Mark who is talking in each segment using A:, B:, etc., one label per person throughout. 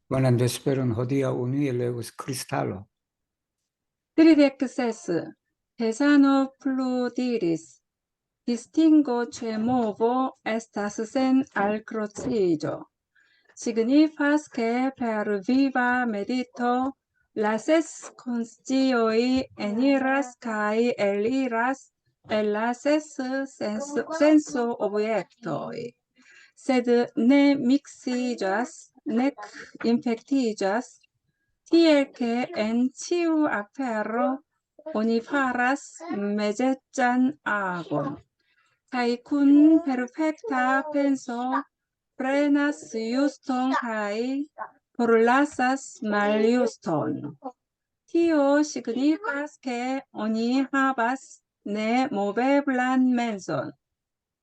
A: Buenas desperan dia unui legos cristallo.
B: Tridexes, Pesano pludiris, distingo cemovo estas sen alcrocijo. Signifas que per viva medito la ses conscioi eniras cae eliras el la ses senso obiectoi, sed ne mixigas, nec infectigas, tiel che en ciu afero oni faras mezecan agon, kai kun perfecta penso prenas juston kai forlasas maljuston. Tio signifas che oni havas ne moveblan menson,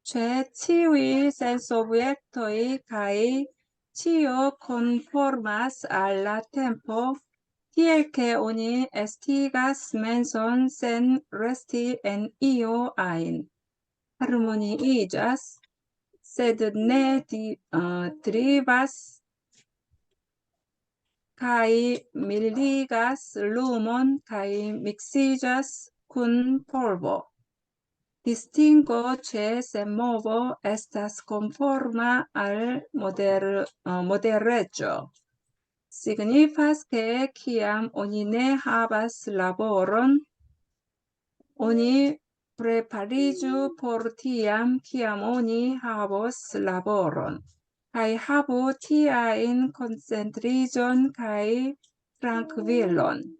B: ce ciui sensobjektoi kai cio conformas al la tempo, tiel che oni estigas menson sen resti en io ain. Harmoniigas, sed ne tribas, kai miligas lumon kai mixigas kun polvo. Distingo ce semovo estas conforma al modereggio. Signifas che ciam oni ne havas laboron, oni preparigiu por tiam ciam oni havos laboron, kai habu tiain concentrigion kai tranquillon.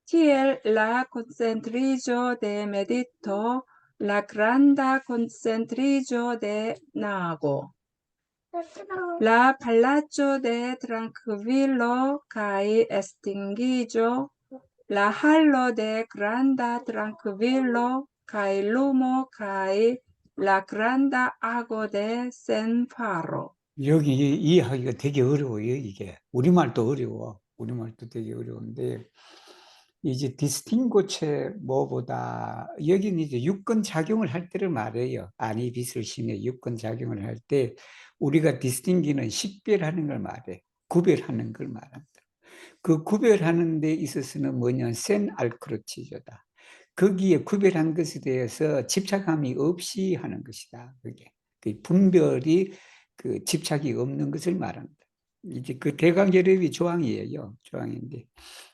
B: Tiel la concentrigio de medito, la granda concentrigio de nago. La palazzo de tranquillo cae estingigio, la hallo de granda tranquillo cae lumo cae la granda ago de senfaro.
A: 여기 이해하기가 되게 어려워요, 이게. 우리말도 어려워. 우리말도 되게 어려운데, 이제 디스팅고체 뭐보다, 여기는 이제 유권 작용을 할 때를 말해요. 아니, 빛을 심해 유권 작용을 할 때, 우리가 디스팅기는 식별하는 걸 말해. 구별하는 걸 말한다. 그 구별하는 데 있어서는 뭐냐, 센 알크로치조다. 거기에 구별한 것에 대해서 집착함이 없이 하는 것이다. 그게 그 분별이 그 집착이 없는 것을 말합니다. 이제 그 대강제법이 조항이에요. 조항인데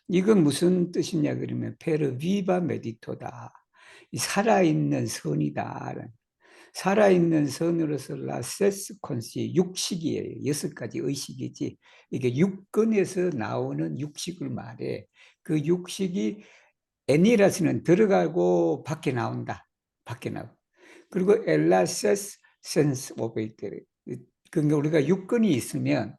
A: 이건 무슨 뜻이냐 그러면 페르 비바 메디토다. 살아있는 선이다. 살아있는 선으로서 라세스 콘시 육식이에요. 6가지 의식이지. 이게 육근에서 나오는 육식을 말해. 그 육식이 애니라스는 들어가고 밖에 나온다. 밖에 나오고. 그리고 엘라세스 센스 오베이트. 그러니까 우리가 육근이 있으면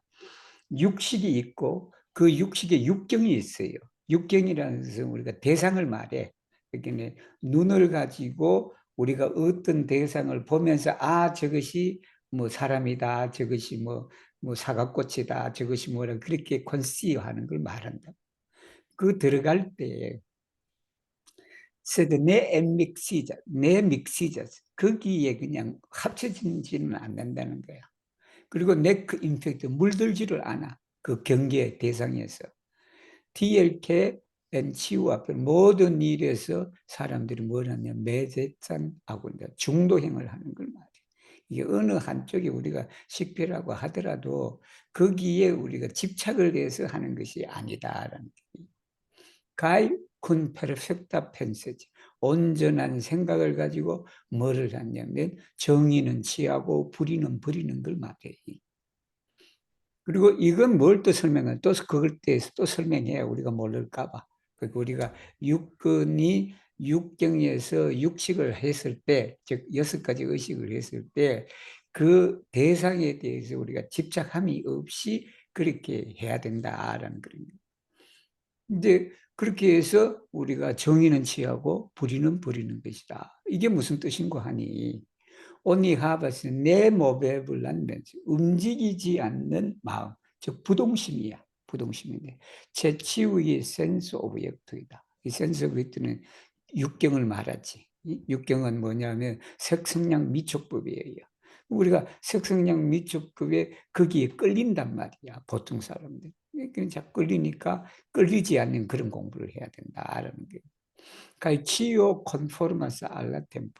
A: 육식이 있고 그 육식에 육경이 있어요. 육경이라는 것은 우리가 대상을 말해. 그러니까 눈을 가지고 우리가 어떤 대상을 보면서 아 저것이 뭐 사람이다, 저것이 뭐 사과꽃이다, 저것이 뭐라 그렇게 컨시하는 걸 말한다. 그 들어갈 때 내 믹시자, 내 믹시자 거기에 그냥 합쳐지지는 않는다는 거야. 그리고 네크 임팩트 물들지를 않아. 그 경계 대상에서. TLK, NCU 앞에 모든 일에서 사람들이 뭘 하냐면 매제짠하고 중도행을 하는 걸 말이에요. 이게 어느 한쪽에 우리가 식별하고 하더라도 거기에 우리가 집착을 해서 하는 것이 아니다라는 거예요. 가이 군 페르펙타 펜세지. 온전한 생각을 가지고 뭐를 하냐면 정의는 취하고 불의는 버리는 걸 말해요. 그리고 이건 뭘 또 설명해? 또 그걸 대해서 또 설명해야 우리가 모를까봐. 그러니까 우리가 육근이 육경에서 육식을 했을 때, 즉 6가지 의식을 했을 때 그 대상에 대해서 우리가 집착함이 없이 그렇게 해야 된다라는 그런 거예요. 이제 그렇게 해서 우리가 정의는 취하고 불의는 버리는 것이다. 이게 무슨 뜻인고 하니 only have 내 몸에 불난 움직이지 않는 마음, 즉 부동심이야. 부동심인데 재치의 sense object이다. 이 sense object는 육경을 말하지. 이 육경은 뭐냐면 색성량 미촉법이에요. 우리가 색성량 미촉법에 거기에 끌린단 말이야. 보통 사람들. 그냥 자꾸 끌리니까 끌리지 않는 그런 공부를 해야 된다라는 게. 그러니까 치유 컨포르마스 알라 템포.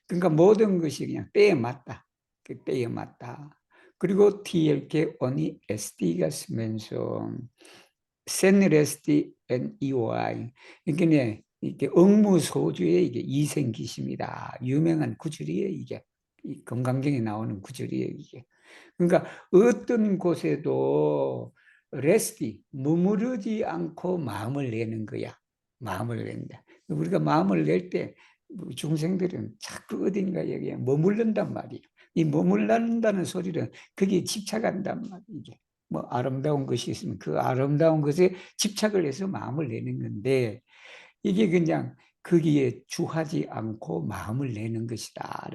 A: 그러니까 모든 것이 그냥 때에 맞다. 때에 맞다. 그리고 TLK only SD가 쓰면서 센레스티 앤 EOI. 이게 이게 억무소주의 이게 이생기심이다. 유명한 구절이에요, 이게. 이 건강경에 나오는 구절이에요, 이게. 그러니까 어떤 곳에도 레스티, 머무르지 않고 마음을 내는 거야. 마음을 낸다. 우리가 마음을 낼 때 중생들은 자꾸 어딘가 여기에 머물른단 말이야. 이 머물른다는 소리는 거기에 집착한단 말이야. 이게 뭐 아름다운 것이 있으면 그 아름다운 것에 집착을 해서 마음을 내는 건데 이게 그냥 거기에 주하지 않고 마음을 내는 것이다.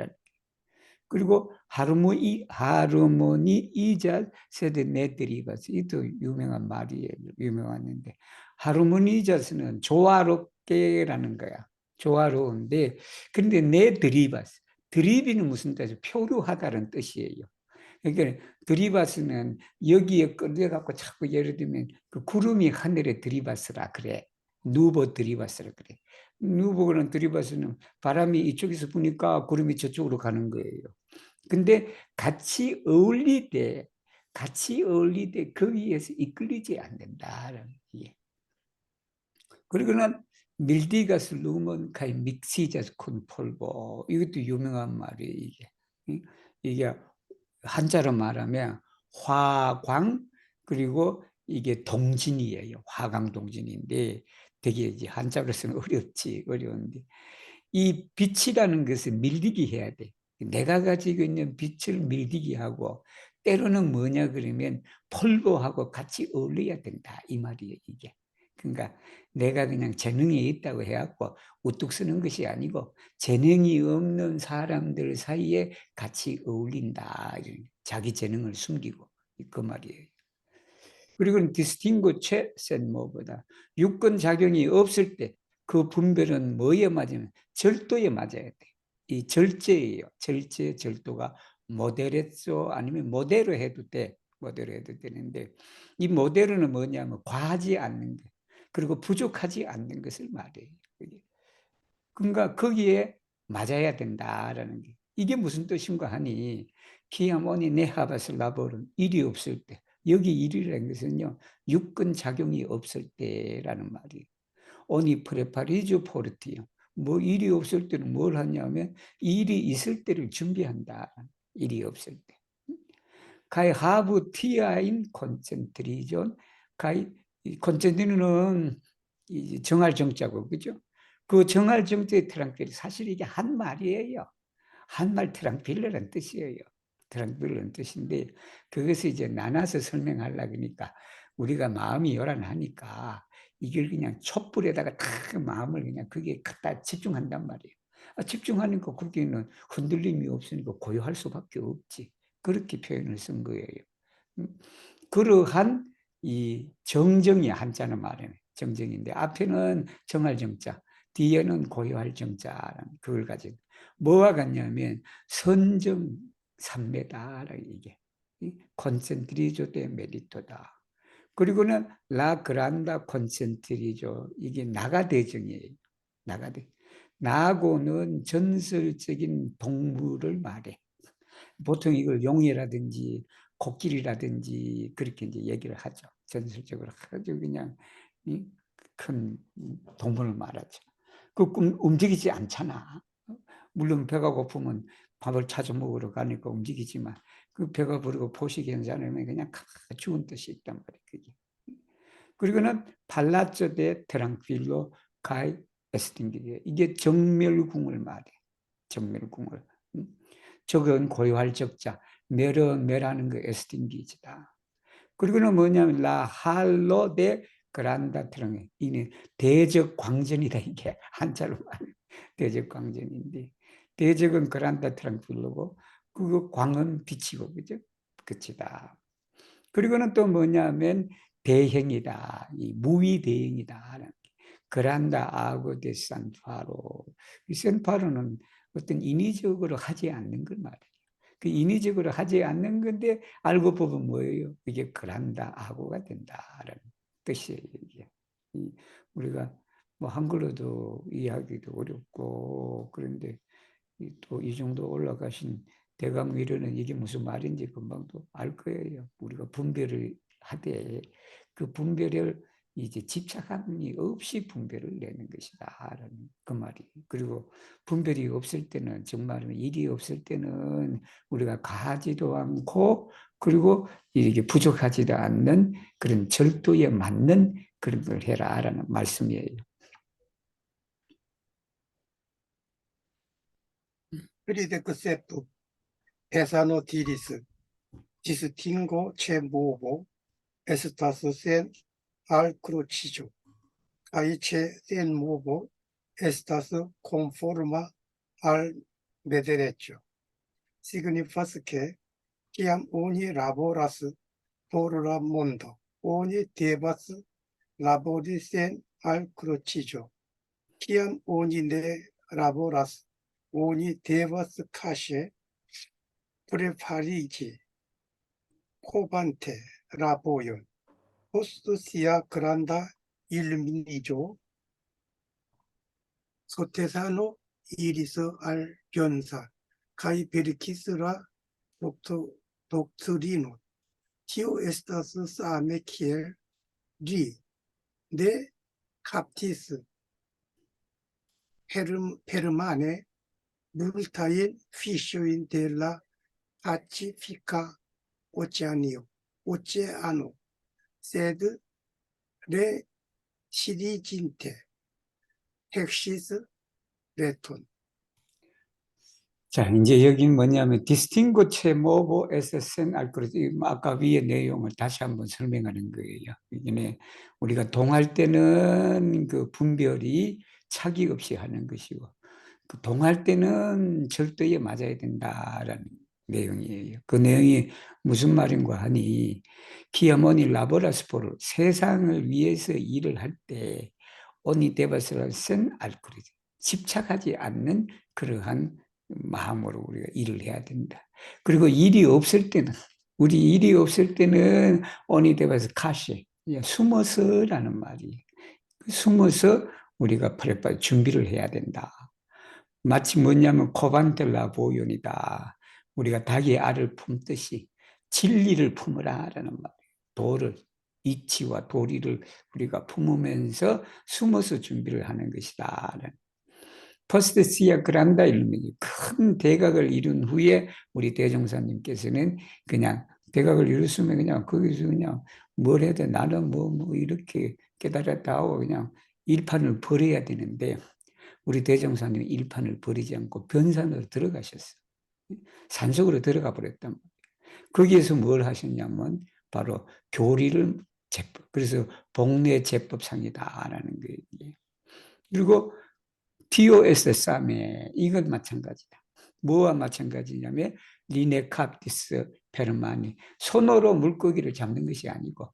A: 그리고 하르모니 이자 세대 네드리바스. 이도 유명한 말이에요. 유명한데 하르모니자스는 조화롭게라는 거야. 조화로운데 그런데 네드리바스. 드리비는 무슨 뜻이에요? 표류하다는 뜻이에요. 그러니까 드리바스는 여기에 끌려갖고 자꾸 예를 들면 그 구름이 하늘에 들이받으라 그래. 누보 들이받으라 그래. 누보는 들이받으면 바람이 이쪽에서 부니까 구름이 저쪽으로 가는 거예요. 근데 같이 어울릴 때 거기에서 이끌리지 않는다라는 게. 그리고는 밀디가스 루먼 카이 믹시자스 콘폴보. 이것도 유명한 말이에요, 이게. 이게 한자로 말하면 화광 그리고 이게 동진이에요. 화광동진인데 되게 이제 한자로서는 어려운데 이 빛이라는 것을 밀리게 해야 돼. 내가 가지고 있는 빛을 밀리게 하고 때로는 뭐냐 그러면 폴고하고 같이 어울려야 된다 이 말이에요 이게. 그러니까 내가 그냥 재능이 있다고 해갖고 우뚝 쓰는 것이 아니고 재능이 없는 사람들 사이에 같이 어울린다. 자기 재능을 숨기고 그 말이에요. 그리고 디스팅고체 센모보다 유권 작용이 없을 때 그 분별은 뭐에 맞으면 절도에 맞아야 돼. 이 절제예요. 절제, 절도가 모데레소 아니면 모데로 해도 돼. 모데로 해도 되는데 이 모데로는 뭐냐면 과하지 않는 것 그리고 부족하지 않는 것을 말해요. 그러니까 거기에 맞아야 된다라는 게 이게 무슨 뜻인가 하니 키아모니 네하바슬라볼은 일이 없을 때 여기 일이라는 것은요 육근 작용이 없을 때라는 말이에요. 오니 프레파리주 포르티요. 뭐 일이 없을 때는 뭘 하냐면 일이 있을 때를 준비한다. 일이 없을 때. 가이 하부 티아인 콘센트리존 가이 콘센트리는 정할 정자고 그죠? 그 정할 정자의 트랑필 사실 이게 한 말이에요. 한말 트랑필러라는 뜻이에요. 트랑필러라는 뜻인데 그것을 이제 나눠서 설명하려고 하니까 우리가 마음이 요란하니까 이걸 그냥 촛불에다가 탁 마음을 그냥 그게 갖다 집중한단 말이에요. 집중하니까 거기는 흔들림이 없으니까 고요할 수밖에 없지. 그렇게 표현을 쓴 거예요. 그러한 이 정정이 한자는 말이에요. 정정인데 앞에는 정할 정자, 뒤에는 고요할 정자라는 그걸 가지고 뭐와 같냐면 선정 삼매다 이게 콘센트리조 데 메리토다. 그리고는 라 그란다 콘센트리조 이게 나가대정이에요. 나가대. 나하고는 전설적인 동물을 말해. 보통 이걸 용이라든지 코끼리라든지 그렇게 이제 얘기를 하죠. 전설적으로 아주 그냥 큰 동물을 말하죠. 그 움직이지 않잖아. 물론 배가 고프면 밥을 찾아 먹으러 가니까 움직이지만 그 배가 부르고 포식이 괜찮으면 그냥 죽은 뜻이 있단 말이에요. 그게. 그리고는 팔라조 데 트랑필로 가이 에스팅기리 이게 정멸궁을 말해. 정멸궁을. 적은 고요할 적자, 멸하는 그 에스팅기지다. 그리고는 뭐냐면 라 할로 데 그란다 트랑에 이는 대적 광전이다 이게 한자로 말해. 대적 광전인데 대적은 그란다 트랑필로고 그 광은 빛이고 그죠? 끝이다. 그리고는 또 뭐냐면 대행이다. 이 무위대행이다. 그란다 아고 데 산파로. 이 산파로는 어떤 인위적으로 하지 않는 걸 말해요. 그 인위적으로 하지 않는 건데 알고 보면 뭐예요? 이게 그란다, 아고가 된다라는 뜻이에요. 이게. 우리가 뭐 한글로도 이해하기도 어렵고 그런데 또 이 정도 올라가신 대강 위로는 이게 무슨 말인지 금방 또 알 거예요. 우리가 분별을 하되 그 분별을 이제 집착함이 없이 분별을 내는 것이다라는 그 말이. 그리고 분별이 없을 때는 정말 일이 없을 때는 우리가 가지도 않고 그리고 이게 부족하지도 않는 그런 절도에 맞는 그런 걸 해라라는 말씀이에요.
C: Pridecsept pesano diris, distingo che movo, estas sen al crucijo, kai che sen movo, estas conforma al derecho. Signifas que, kiam oni laboras por la mondo, oni devas labori sen al crucijo. Kiam oni ne laboras, oni devas kaŝe preparigi covante laboron post sia granda illuminigio sotesano iris al Bionsa kai verkis la doctrino. Tio estas same kiel li ne kaptis permane multajn fiŝojn de la Pacifika oceano, sed recidiginte hexis reton.
A: 자, 이제 여기 뭐냐면 distinguo movo essen algorithm. 아까 위의 내용을 다시 한번 설명하는 거예요. 이게 우리가 동할 때는 그 분별이 차기 없이 하는 것이고 그 동할 때는 절도에 맞아야 된다라는 내용이에요. 그 내용이 무슨 말인가 하니 키아모니 라보라스포를 세상을 위해서 일을 할 때 오니 데바스를 센 알고리즘 집착하지 않는 그러한 마음으로 우리가 일을 해야 된다. 그리고 일이 없을 때는 우리 일이 없을 때는 오니 데바스 카시 숨어서라는 말이 숨어서 우리가 프레파 준비를 해야 된다. 마치 뭐냐면 코반텔라 보연이다. 우리가 닭의 알을 품듯이 진리를 품으라라는 말이에요. 도를 이치와 도리를 우리가 품으면서 숨어서 준비를 하는 것이다. 퍼스트시아 그란다 일루미니 큰 대각을 이룬 후에 우리 대종사님께서는 그냥 대각을 이뤘으면 그냥 거기서 그냥 뭘 해도 나는 뭐 이렇게 깨달았다 하고 그냥 일판을 버려야 되는데 우리 대종사님이 일판을 버리지 않고 변산으로 들어가셨어요. 산속으로 들어가 버렸단 말이에요. 거기에서 뭘 하셨냐면 바로 교리를 제법. 그래서 복례 제법상이다라는 거예요. 그리고 TOSS함에 이건 마찬가지다. 뭐와 마찬가지냐면 리네캅티스 페르마니 손으로 물고기를 잡는 것이 아니고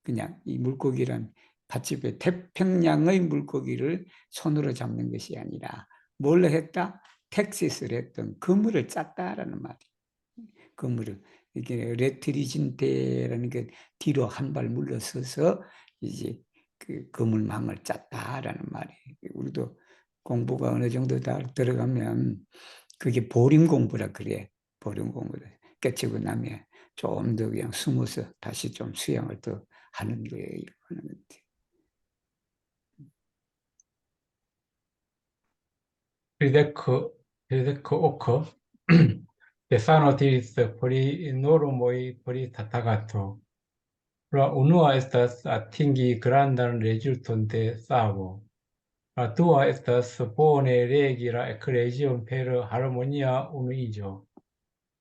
A: 그냥 이 물고기란 닷집에 태평양의 물고기를 손으로 잡는 것이 아니라 뭘 했다? 텍시스를 했던 그물을 짰다라는 말이에요. 그물을 이게 레트리진테라는 게 뒤로 한 발 물러서서 이제 그 그물망을 짰다라는 말이에요. 우리도 공부가 어느 정도 다 들어가면 그게 보림 공부라 그래. 보림 공부를 깨치고 나면 좀 더 그냥 숨어서 다시 좀 수양을 더 하는 거예요.
D: Pridec oco, Stefano diris pri normoi pri tatagato. La unua estas atingi grandan rezulton de savo. La dua estas bone regi la ecclesion per harmonia unuiĝo.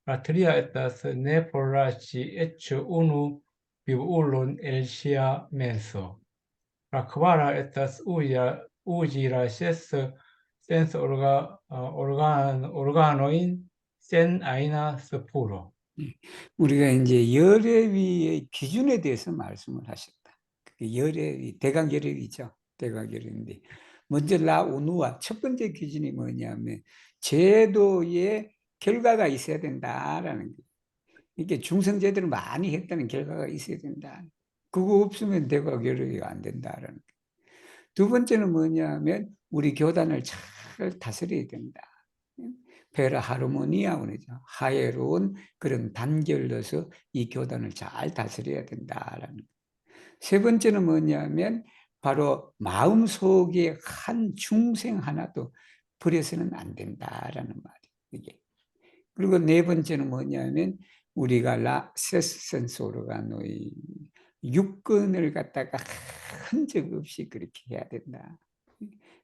D: La tria estas ne forlasi eĉ unu vivulon el ŝia menso. La kvara estas uzi la ses sens organoin sen aina spuro.
A: 우리가 이제 열애위의 기준에 대해서 말씀을 하셨다. 그게 열애위, 대각열애위죠. 대각열애인데 먼저 라우누와 첫 번째 기준이 뭐냐면 제도의 결과가 있어야 된다라는 거. 이게 중성제대로 많이 했다는 결과가 있어야 된다. 그거 없으면 대과 결의가 안 된다라는 거. 두 번째는 뭐냐면 우리 교단을 잘 다스려야 된다. 베라 하르모니아 그러죠. 하애로운 그런 단결로서 이 교단을 잘 다스려야 된다라는 거. 세 번째는 뭐냐면 바로 마음속에 한 중생 하나도 버려서는 안 된다라는 말이에요. 이게. 그리고 네 번째는 뭐냐면 우리가 세센스 오르가노이 육근을 갖다가 흔적 없이 그렇게 해야 된다.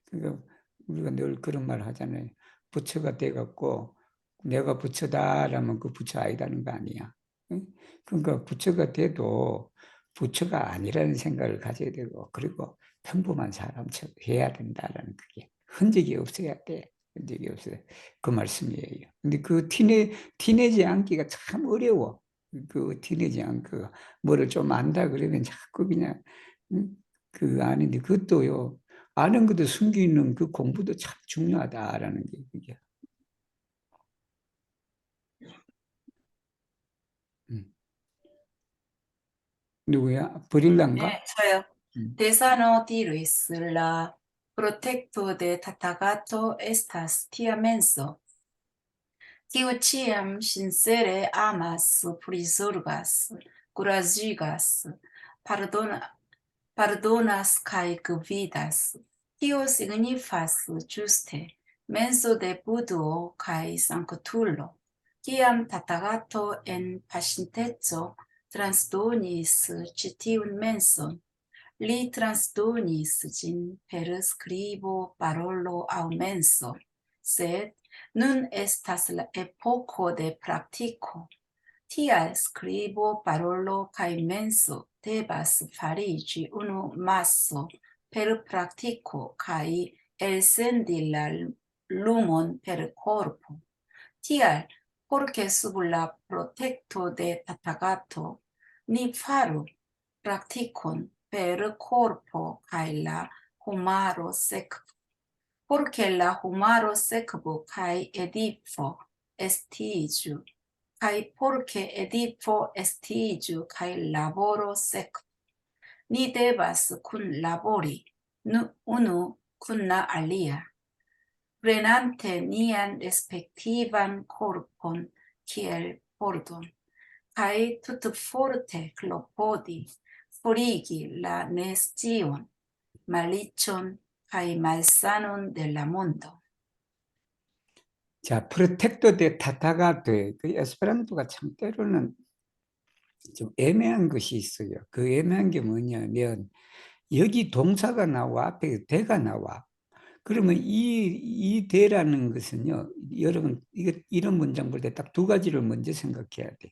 A: 그러니까 우리가 늘 그런 말 하잖아요. 부처가 돼갖고 내가 부처다라면 그 부처 아니라는 거 아니야. 그러니까 부처가 돼도 부처가 아니라는 생각을 가져야 되고, 그리고 평범한 사람처럼 해야 된다라는 그게 흔적이 없어야 돼. 흔적이 없어요. 그 말씀이에요. 근데 그 티내지 않기가 참 어려워. 그 티내지 않고 뭐를 좀 안다 그러면 자꾸 그냥 그 아닌데 그것도요. 아는 것도 숨기는 그 공부도 참 중요하다라는 게 그게. 누구야? 브릴란가?
E: 저요.
A: 음.
E: Tesano diris la protecto de Tatagato estas tia menso. Kiu ciam sincere amas prizorgas, kuraĝigas, pardonas kaj gvidas. Tio signifas ĝuste menso de Buduo kaj sanktulo. Kiam Tatagato en paŝinteco transdonis ĉi tiun menson, li transdonis ĝin per skribo, parolo aŭ menso, sed nun estas la epoko de praktiko. Tial skribo, parolo kaj menso devas fariĝi unu maso per praktiko kaj elsendi la lumon per korpo. Tial, por ke sub la protekto de Tatagato, ni faru praktikon per korpo kaj la homaro sekvo. Por ke la homaro sekvo kaj edifo estiĝu, kaj por ke edifo estiĝu kaj laboro sekvu, ni devas kunlabori unu kun la alia, prenante nian respektivan korpon kiel pordon, kaj tutforte klopodi forigi la nescion, malicion kaj malsanon de la mondo.
A: 자, 프로텍토 데 타타가토, 그 에스페란토가 참 때로는 좀 애매한 것이 있어요. 그 애매한 게 뭐냐면 여기 동사가 나와 앞에 대가 나와. 그러면 이 대라는 것은요, 여러분 이런 문장 볼 때 딱 두 가지를 먼저 생각해야 돼.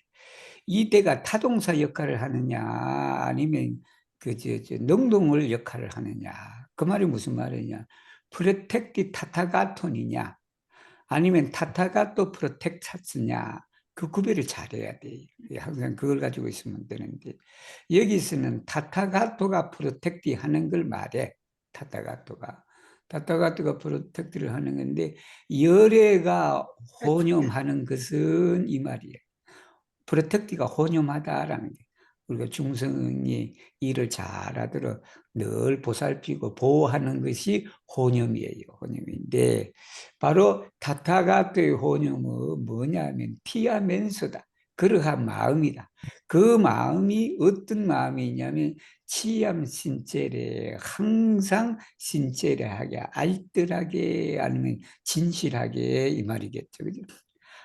A: 이 대가 타동사 역할을 하느냐, 아니면 능동을 역할을 하느냐. 그 말이 무슨 말이냐? 프로텍티 타타가톤이냐, 아니면 타타가토 프로텍차스냐. 그 구별을 잘해야 돼. 항상 그걸 가지고 있으면 되는데, 여기서는 타타가토가 프로텍티 하는 걸 말해. 타타가토가 프로텍트를 하는 건데, 열애가 혼용하는 것은 이 말이에요. 프로텍티가 혼용하다라는 게, 우리가 중성이 일을 잘하도록 늘 보살피고 보호하는 것이 혼용이에요. 혼용인데 바로 타타가토의 혼용은 뭐냐면 티아멘소다. 그러한 마음이다. 그 마음이 어떤 마음이냐면 치암 신체래, 항상 신체래하게, 알뜰하게, 아니면 진실하게, 이 말이겠죠. 그죠?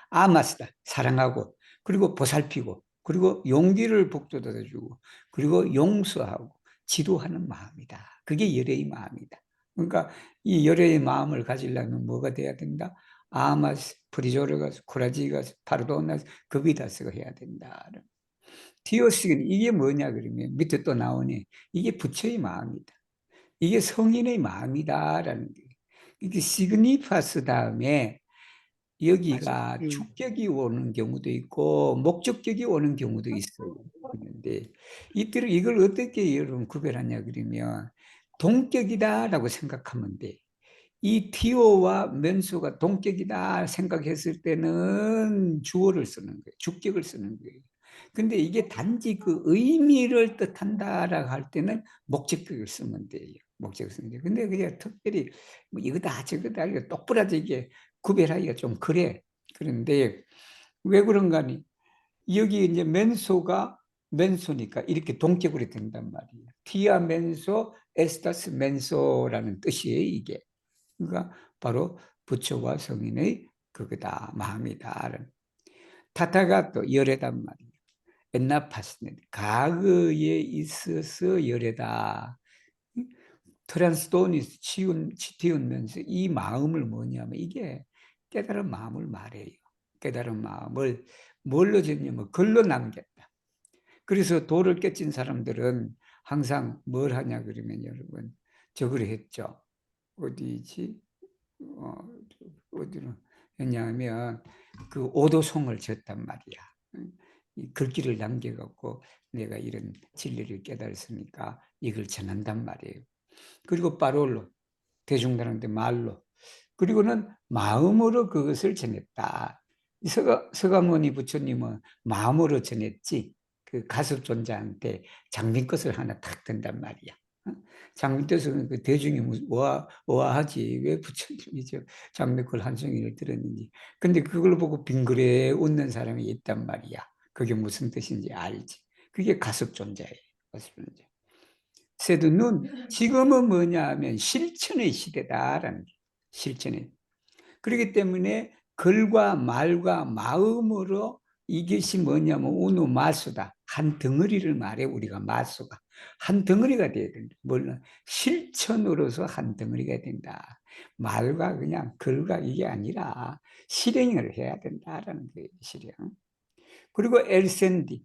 A: 아마스다. 사랑하고, 그리고 보살피고, 그리고 용기를 북돋아주고, 그리고 용서하고 지도하는 마음이다. 그게 열애의 마음이다. 그러니까 이 열애의 마음을 가지려면 뭐가 돼야 된다? 아마스, 프리조르가스, 쿠라지가스, 파르도나스, 그비다스가 해야 된다. 디오스는 이게 뭐냐 그러면 밑에 또 나오네. 이게 부처의 마음이다. 이게 성인의 마음이다라는 게. 이게 시그니파스 다음에 여기가 주격이 오는 경우도 있고 목적격이 오는 경우도 있어요. 있는데 이걸 어떻게 여러분 구별하냐 그러면 동격이다라고 생각하면 돼. 이 티오와 면소가 동격이다 생각했을 때는 주어를 쓰는 거예요. 주격을 쓰는 거예요. 근데 이게 단지 그 의미를 뜻한다라고 할 때는 목적격을 쓰면 돼요. 목적을 쓰면 돼요. 근데 그게 특별히 뭐 이거다 저거다 이거 똑부러지게 구별하기가 좀 그래. 그런데 왜 그런가 하니 여기 이제 맨소가 맨소니까 이렇게 동격으로 된단 말이에요. 티아 맨소, 에스타스 맨소라는 뜻이에요, 이게. 그러니까 바로 부처와 성인의 그거다, 마음이다. 타타가 또 열애단 말이에요. 엔나파스는 과거에 있어서 열애다. 트랜스도니스 치티운면서 이 마음을 뭐냐면 이게 깨달은 마음을 말해요. 깨달은 마음을 뭘로 졌냐면 글로 남겼다. 그래서 도를 깨친 사람들은 항상 뭘 하냐 그러면 여러분 저걸 했죠. 어디지? 어디로 했냐면 그 오도송을 졌단 말이야. 이 글귀를 남겨갖고 내가 이런 진리를 깨달았으니까 이걸 전한단 말이에요. 그리고 빠롤로 대중들한테 말로 그리고는 마음으로 그것을 전했다. 서가모니 부처님은 마음으로 전했지 그 가섭존자한테 장민것을 하나 탁 든단 말이야. 장민것은 그 대중이 오아하지 왜 부처님이 장민걸 한 송이를 들었는지. 근데 그걸 보고 빙그레 웃는 사람이 있단 말이야. 그게 무슨 뜻인지 알지. 그게 가섭존자예요. 가섭존자. 세두는 지금은 뭐냐 하면 실천의 시대다라는 게 실천의. 그렇기 때문에 글과 말과 마음으로 이것이 뭐냐면 우누 마수다. 한 덩어리를 말해 우리가 마수가. 한 덩어리가 돼야 된다. 물론 실천으로서 한 덩어리가 된다. 말과 그냥 글과 이게 아니라 실행을 해야 된다라는 거예요. 실행. 그리고 엘센디.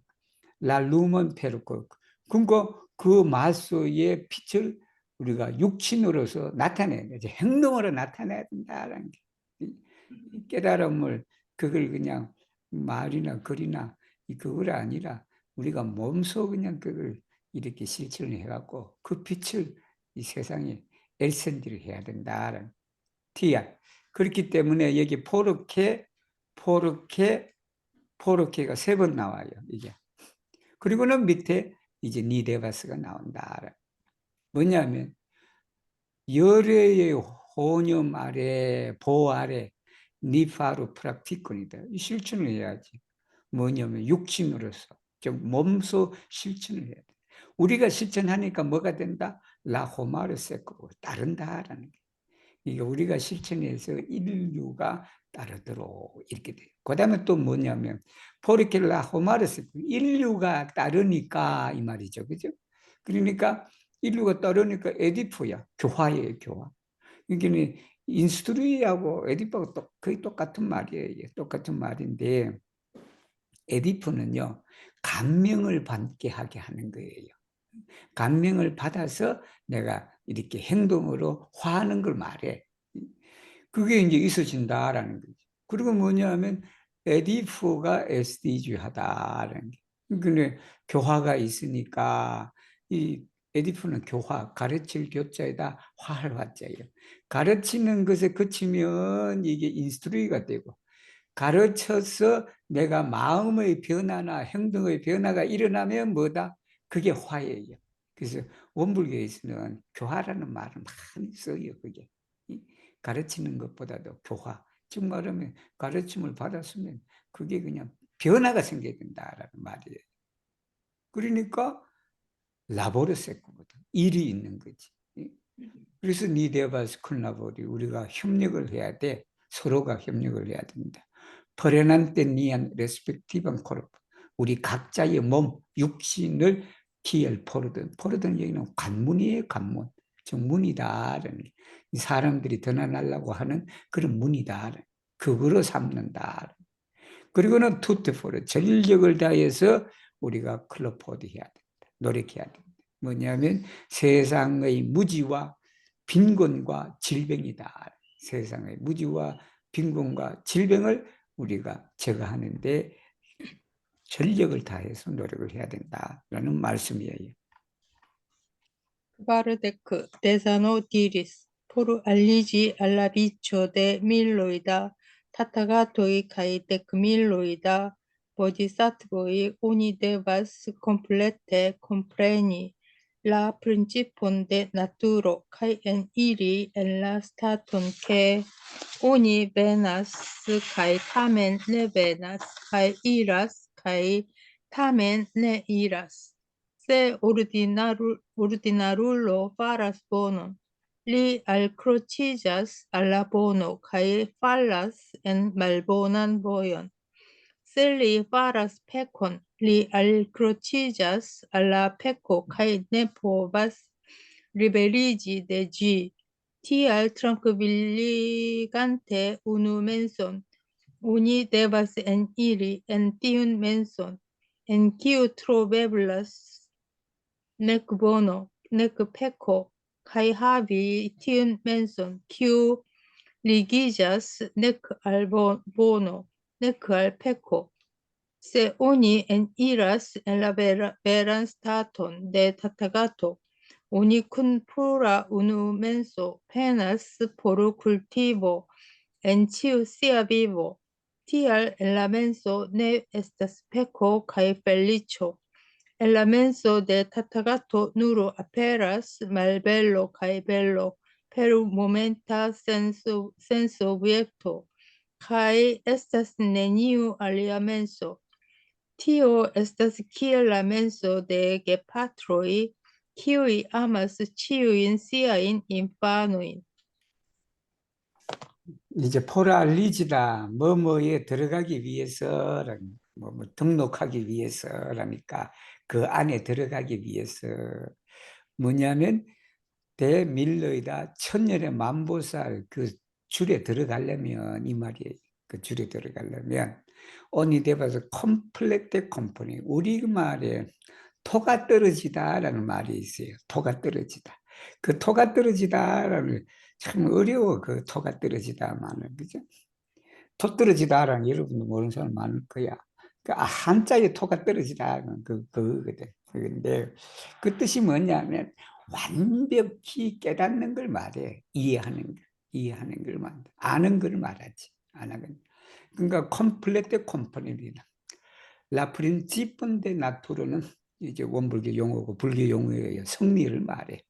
A: 라루먼 페르코. 그러니까 그 마수의 빛을 우리가 육신으로서 나타내야 돼. 행동으로 나타내야 된다라는 게. 이 깨달음을 그걸 그냥 말이나 글이나 그걸 아니라 우리가 몸소 그냥 그걸 이렇게 실천을 해갖고 그 빛을 이 세상에 엘센디를 해야 된다라는 티야. 그렇기 때문에 여기 포르케가 3번 나와요. 이게. 그리고는 밑에 이제 니데바스가 나온다. 뭐냐면 열애의 혼념 아래 보 아래 니파루 프락티콘이다. 실천을 해야지. 뭐냐면 육신으로서 즉 몸소 실천을 해야 돼. 우리가 실천하니까 뭐가 된다? 라호마르세코 따른다라는 게. 이게 우리가 실천해서 인류가 따르도록 이렇게 돼요. 그 다음에 또 뭐냐면 포르켈라 호마르스 인류가 따르니까 이 말이죠. 그죠? 그러니까 인류가 따르니까 에디프야. 교화예요. 교화. 이게 인스트루이하고 에디프하고 거의 똑같은 말이에요. 똑같은 말인데 에디프는요. 감명을 받게 하게 하는 거예요. 감명을 받아서 내가 이렇게 행동으로 화하는 걸 말해. 그게 이제 있어진다라는 거죠. 그리고 뭐냐면 에디프가 SD주의하다라는 게. 근데 교화가 있으니까 이 에디프는 교화, 가르칠 교자에다 화할 화자예요. 가르치는 것에 그치면 이게 인스트루이가 되고 가르쳐서 내가 마음의 변화나 행동의 변화가 일어나면 뭐다? 그게 화예요. 그래서 원불교에서는 교화라는 말을 많이 써요. 그게 가르치는 것보다도 교화. 즉 말하면 가르침을 받았으면 그게 그냥 변화가 생겨야 된다라는 말이에요. 그러니까 라보르세코거든. 일이 있는 거지. 그래서 니데바스 콜라보리 우리가 협력을 해야 돼. 서로가 협력을 해야 된다. 퍼레난테 니안 레스펙티반 코르프 우리 각자의 몸, 육신을 기엘 포르든 여기는 관문이에요. 관문. 즉 문이다라는 게. 사람들이 드러나려고 하는 그런 문이다. 그거로 삼는다. 그리고는 투테포르 전력을 다해서 우리가 클로포드 해야 된다. 노력해야 된다. 뭐냐면 세상의 무지와 빈곤과 질병이다. 세상의 무지와 빈곤과 질병을 우리가 제거하는데 전력을 다해서 노력을 해야 된다라는 말씀이에요.
F: Kvardek desanodiris por alligi alla bicho de milloida, tatagatoi kai dec milloida, bodhisattvoi uni devas complete compreni la principum de naturo kai en iri en la statum che oni venas kai tamen ne venas kai iras kai tamen ne iras. Se ordinarulo faras bonon, li alcrocigas alla bono kai fallas en malbonan vojon. Se li faras pekon, li alcrocigas alla peko kai ne povas liberigi de ĝi. Tial trankviligante unu menson, oni devas eniri en tiun menson, en kiu troveblas nek bono, nek peko, kai havi tiun menson, kiu ligigas nek al bono, nek al peko. Se oni eniras en la veran staton de Tathagato, oni kun pura unu menso penas por cultivo en ciu sia vivo. Tial en la menso ne estas peko kai felicio. En la menso de Tathagato nur aperas malbello kai bello per momenta senso objekto, kai estas neniu alia menso. Tio estas kiel la menso de gepatroj, kiuj amas ĉiujn siajn infanojn.
A: 이제 포랄리지다 뭐뭐에 들어가기 위해서라는 뭐 등록하기 위해서라니까 그 안에 들어가기 위해서 뭐냐면 대밀러이다 천년의 만보살 그 줄에 들어가려면 이 말이에요. 그 줄에 들어가려면 온이 돼봐서 컴플레트 컴포니 우리말에 토가 떨어지다라는 말이 있어요. 토가 떨어지다. 그 토가 떨어지다라는 참 어려워. 그 토가 떨어지다만은 그죠? 토 떨어지다라는 여러분도 모르는 사람 많을 거야. 그 한자에 토가 떨어지다는 그거거든. 그런데 그 뜻이 뭐냐면 완벽히 깨닫는 걸 말해. 이해하는 걸 말해. 아는 걸 말하지. 그러니까 컴플레트 컴포넌트다. 라 프린치폰 데 나투르는 이제 원불교 용어고 불교 용어예요. 성리를 말해.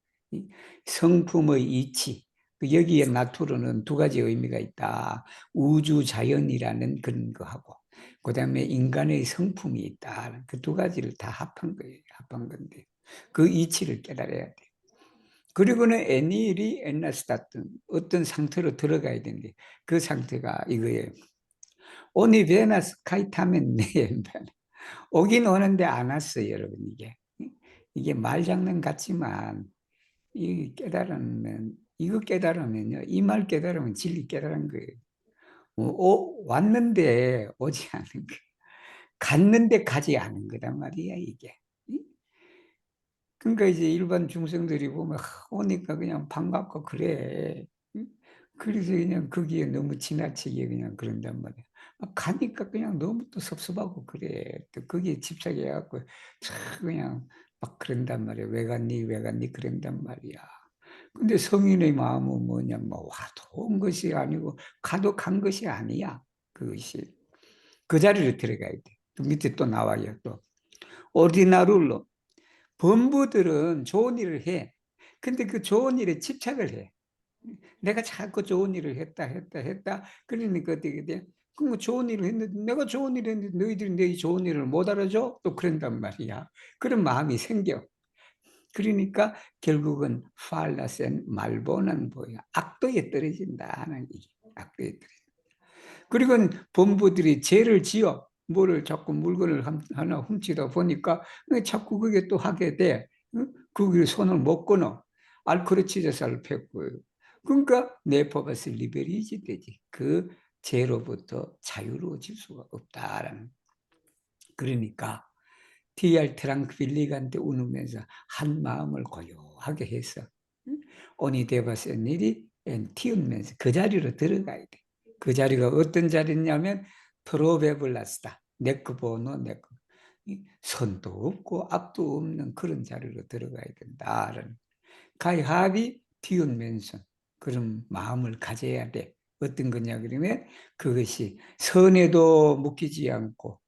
A: 성품의 이치. 여기에 나투르는 두 가지 의미가 있다. 우주 자연이라는 그런 거하고 그 다음에 인간의 성품이 있다. 그 두 가지를 다 합한 거예요. 합한 건데 그 이치를 깨달아야 돼. 그리고는 애니리 엔나스타트 어떤 상태로 들어가야 되는데 그 상태가 이거예요. 오니 베나스 카이타멘 네엠벤 오긴 오는데 안 왔어요, 여러분. 이게 말장난 같지만 이 깨달으면 이거 깨달으면요, 이 말 깨달으면 진리 깨달은 거예요. 왔는데 오지 않은 거, 갔는데 가지 않은 거단 말이야 이게. 그러니까 이제 일반 중생들이 보면 오니까 그냥 반갑고 그래. 그래서 그냥 거기에 너무 지나치게 그냥 그런단 말이야. 가니까 그냥 너무 또 섭섭하고 그래. 또 거기에 집착해갖고 그냥 막 그런단 말이야. 왜 갔니 그런단 말이야. 근데 성인의 마음은 뭐냐, 뭐 와도 온 것이 아니고 가도 간 것이 아니야. 그것이 그 자리로 들어가야 돼. 또 밑에 또 나와요. 또 오르디나룰로 범부들은 좋은 일을 해. 근데 그 좋은 일에 집착을 해. 내가 자꾸 좋은 일을 했다. 그러니까 어떻게 돼? 그럼 좋은 일을 했는데 내가 좋은 일을 했는데 너희들이 내 좋은 일을 못 알아줘? 또 그런단 말이야. 그런 마음이 생겨. 그러니까 결국은 팔라센 말보는 뭐야? 악도에 떨어진다는 얘기. 악도에 떨어진다. 그리고 범부들이 죄를 지어 뭐를 자꾸 물건을 하나 훔치다 보니까 자꾸 그게 또 하게 돼. 그게 손을 못 끊어. 알코르치자살을 폈고요. 그러니까 네포바스 리베리지 되지. 그 죄로부터 자유로워질 수가 없다라는. 그러니까 티알 트랑필리간테 우누면서 한 마음을 고요하게 해서 오니데바스 일이 튀우면서 그 자리로 들어가야 돼. 그 자리가 어떤 자리냐면 트로베블라스다. 네크보노 네크. 선도 없고 앞도 없는 그런 자리로 들어가야 된다는. 가이하비 튀운면서 그런 마음을 가져야 돼. 어떤 거냐 그러면 그것이 선에도 묶이지 않고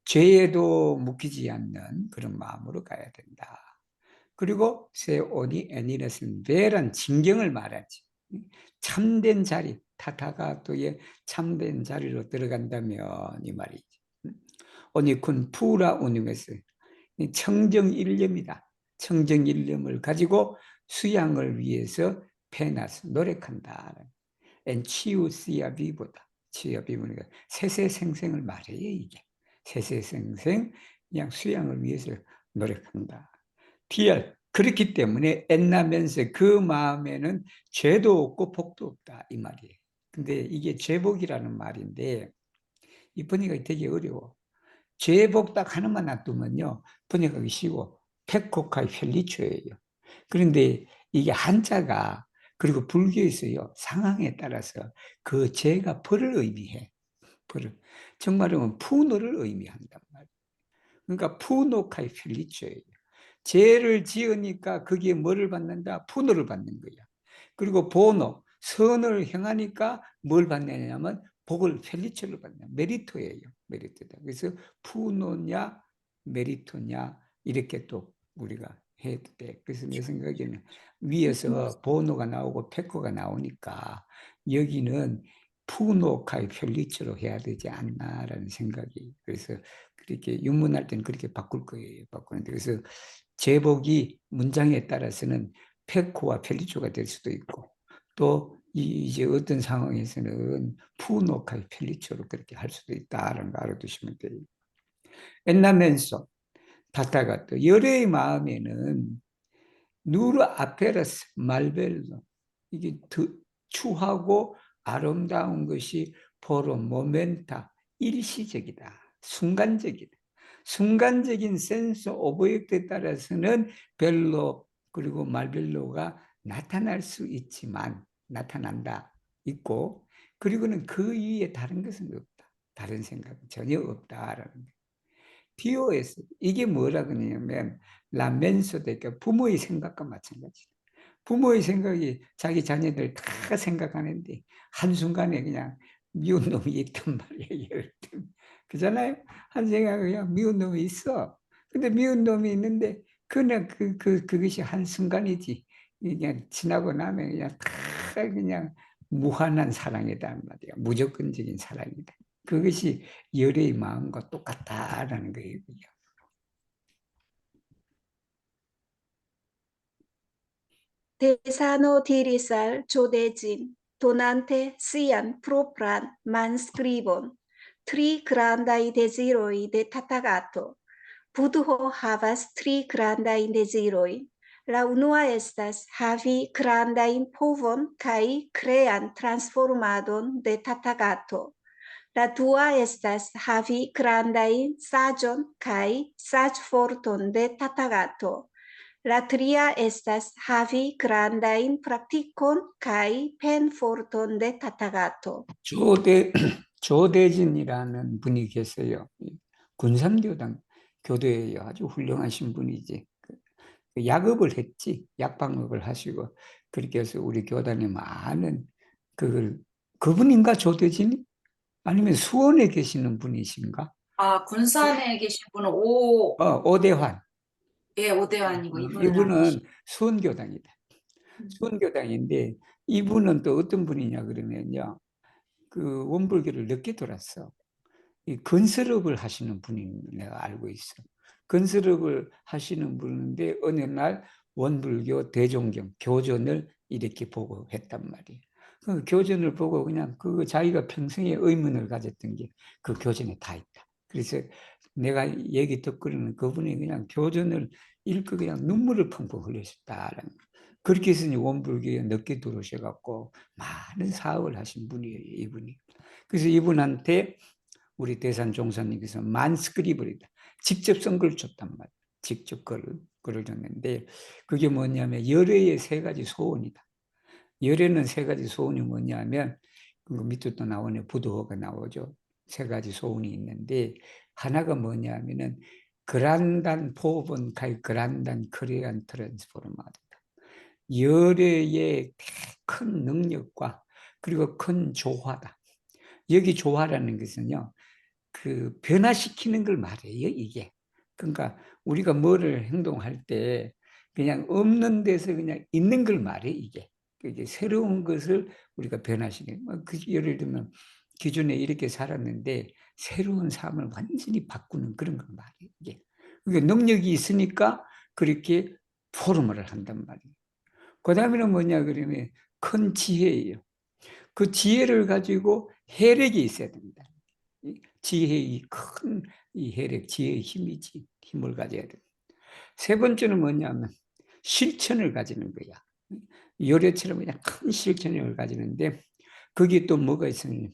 A: 죄에도 묶이지 않는 그런 마음으로 가야 된다. 그리고 세오니 애니라스는 베란 진경을 말하지. 참된 자리, 타타가토의 참된 자리로 들어간다면 이 말이지. 오니군 푸라 오니메스 청정일념이다. 청정일념을 가지고 수양을 위해서 페나스 노력한다. 치우스야 비보다 치우야 비보는 세세생생을 말해요. 이게 세세생생 그냥 수양을 위해서 노력한다. 디얼 그렇기 때문에 엔나면서 그 마음에는 죄도 없고 복도 없다 이 말이에요. 근데 이게 죄복이라는 말인데 이 번역이 되게 어려워. 죄복 딱 하나만 놔두면요 번역하기 쉬워. 페코카이 펠리초예요. 그런데 이게 한자가 그리고 불교에서요 상황에 따라서 그 죄가 벌을 의미해. 벌을. 정말은 푸노를 의미한단 말이에요. 그러니까 푸노카이 펠리초예요. 죄를 지으니까 거기에 뭐를 받는다? 푸노를 받는 거야. 그리고 보노, 선을 행하니까 뭘 받느냐면 복을 펠리초를 받는 메리토예요. 메리토다. 그래서 푸노냐 메리토냐 이렇게 또 우리가 해야 돼. 그래서 내 생각에는 위에서 보노가 나오고 페코가 나오니까 여기는 푸노카이 펠리초로 해야 되지 않나라는 생각이. 그래서 그렇게 윤문할 때는 그렇게 바꿀 거예요. 바꾸는데 그래서 제복이 문장에 따라서는 페코와 펠리초가 될 수도 있고 또 이제 어떤 상황에서는 푸노카이 펠리초로 그렇게 할 수도 있다라는 거 알아두시면 돼요. 엔나멘소 다타가또 열의 마음에는 누르 아페라스 말벨로 이게 추하고 아름다운 것이 포로 모멘타 일시적이다. 순간적이다. 순간적인 센스 오브젝트에 따라서는 벨로 그리고 말벨로가 나타날 수 있지만 나타난다 있고 그리고는 그 위에 다른 것은 없다. 다른 생각은 전혀 없다라는 거예요. DOS 이게 뭐라 그러냐면 라멘소데 부모의 생각과 마찬가지다. 부모의 생각이 자기 자녀들 다 생각하는데 한순간에 그냥 미운 놈이 있단 말이에요. 그잖아요. 한 생각에 그냥 미운 놈이 있어. 근데 미운 놈이 있는데 그냥 그것이 한순간이지. 그냥 지나고 나면 그냥 다 그냥 무한한 사랑이란 말이야. 무조건적인 사랑이다. 그것이 열의 마음과 똑같다라는 거예요.
G: Tesano tirisal chodejin, donante sian propran manscribon, tri grandai desiroi de Tathagato. Budho havas tri grandai desiroi. La unua estas havi grandain povon kai crean transformadon de Tathagato. La dua estas havi grandain saĝon kai saĝforton de Tathagato. La tria estas havi grandajn praktikon kaj penforton de Tathagato.
A: 조대진이라는 분이 계세요. 군산교당 교도예요. 아주 훌륭하신 분이지. 약업을 했지. 약방업을 하시고 그렇게 해서 우리 교단에 많은 그분인가 조대진이? 아니면 수원에 계시는 분이신가?
E: 아, 군산에 계신 분은
A: 오대환.
E: 예, 오대환이고 이분은
A: 이분은 수원교당이다. 수원교당인데 이분은 또 어떤 분이냐 그러면요. 그 원불교를 늦게 들었어. 이 건설업을 하시는 분인 내가 알고 있어. 건설업을 하시는 분인데 어느 날 원불교 대종경 교전을 이렇게 보고 했단 말이에요. 그 교전을 보고 그냥 그 자기가 평생에 의문을 가졌던 게 그 교전에 다 있다. 그래서 내가 얘기 듣고는 그분이 그냥 교전을 읽고 그냥 눈물을 펑펑 흘리셨다라는 거예요. 그렇게 해서 원불교에 늦게 들어오셔갖고 많은 사업을 하신 분이에요, 이분이. 그래서 이분한테 우리 대산 종사님께서 만스크립을 직접 쓴 걸 줬단 말이에요. 직접 글을 줬는데 그게 뭐냐면 열애의 세 가지 소원이다. 열애는 세 가지 소원이 뭐냐면 그 밑에 또 나오네. 부도가 나오죠. 세 가지 소원이 있는데 하나가 뭐냐면은 그란단 포본 카이 그란단 코리안 트랜스포르마다. 열애의 큰 능력과 그리고 큰 조화다. 여기 조화라는 것은요, 그 변화시키는 걸 말해요, 이게. 그러니까 우리가 뭐를 행동할 때 그냥 없는 데서 그냥 있는 걸 말해, 이게. 이게 새로운 것을 우리가 변화시키는. 예를 들면 기존에 이렇게 살았는데 새로운 삶을 완전히 바꾸는 그런 걸 말해, 이게. 그러니까 능력이 있으니까 그렇게 포럼을 한단 말이에요. 그 다음에는 뭐냐 그러면 큰 지혜예요. 그 지혜를 가지고 혜력이 있어야 됩니다. 지혜의 큰 이 혜력, 지혜의 힘이지. 힘을 가져야 돼. 세 번째는 뭐냐면 실천을 가지는 거야. 요래처럼 그냥 큰 실천을 가지는데 거기에 또 뭐가 있으면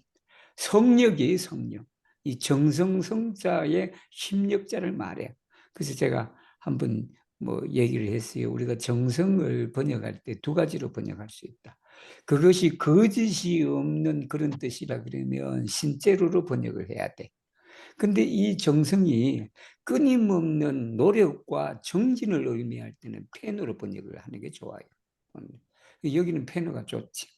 A: 성력이에요, 성력. 이 정성성자의 힘력자를 말해요. 그래서 제가 한번 뭐 얘기를 했어요. 우리가 정성을 번역할 때 두 가지로 번역할 수 있다. 그것이 거짓이 없는 그런 뜻이라 그러면 신재료로 번역을 해야 돼. 근데 이 정성이 끊임없는 노력과 정진을 의미할 때는 펜으로 번역을 하는 게 좋아요. 여기는 펜어가 좋지.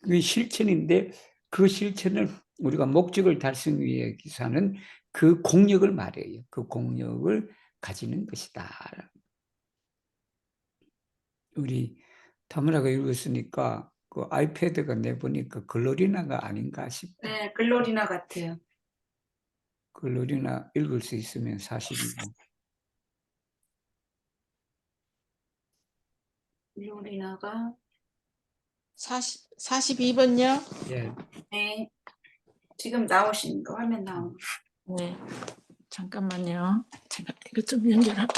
A: 그게 실천인데 그 실천을 우리가 목적을 달성 위해서 하는 그 공력을 말해요. 그 공력을 가지는 것이다. 우리 타무라가 읽었으니까 그 아이패드가 내보니까 글로리나가 아닌가 싶다.
E: 네, 글로리나 같아요.
A: 글로리나 읽을 수 있으면 40이고.
E: 글로리나가
F: 42번요?
A: 예.
E: 네, 지금 나오신 거 화면 나오는
F: 네. 잠깐만요. 제가 이거 좀 연결하고.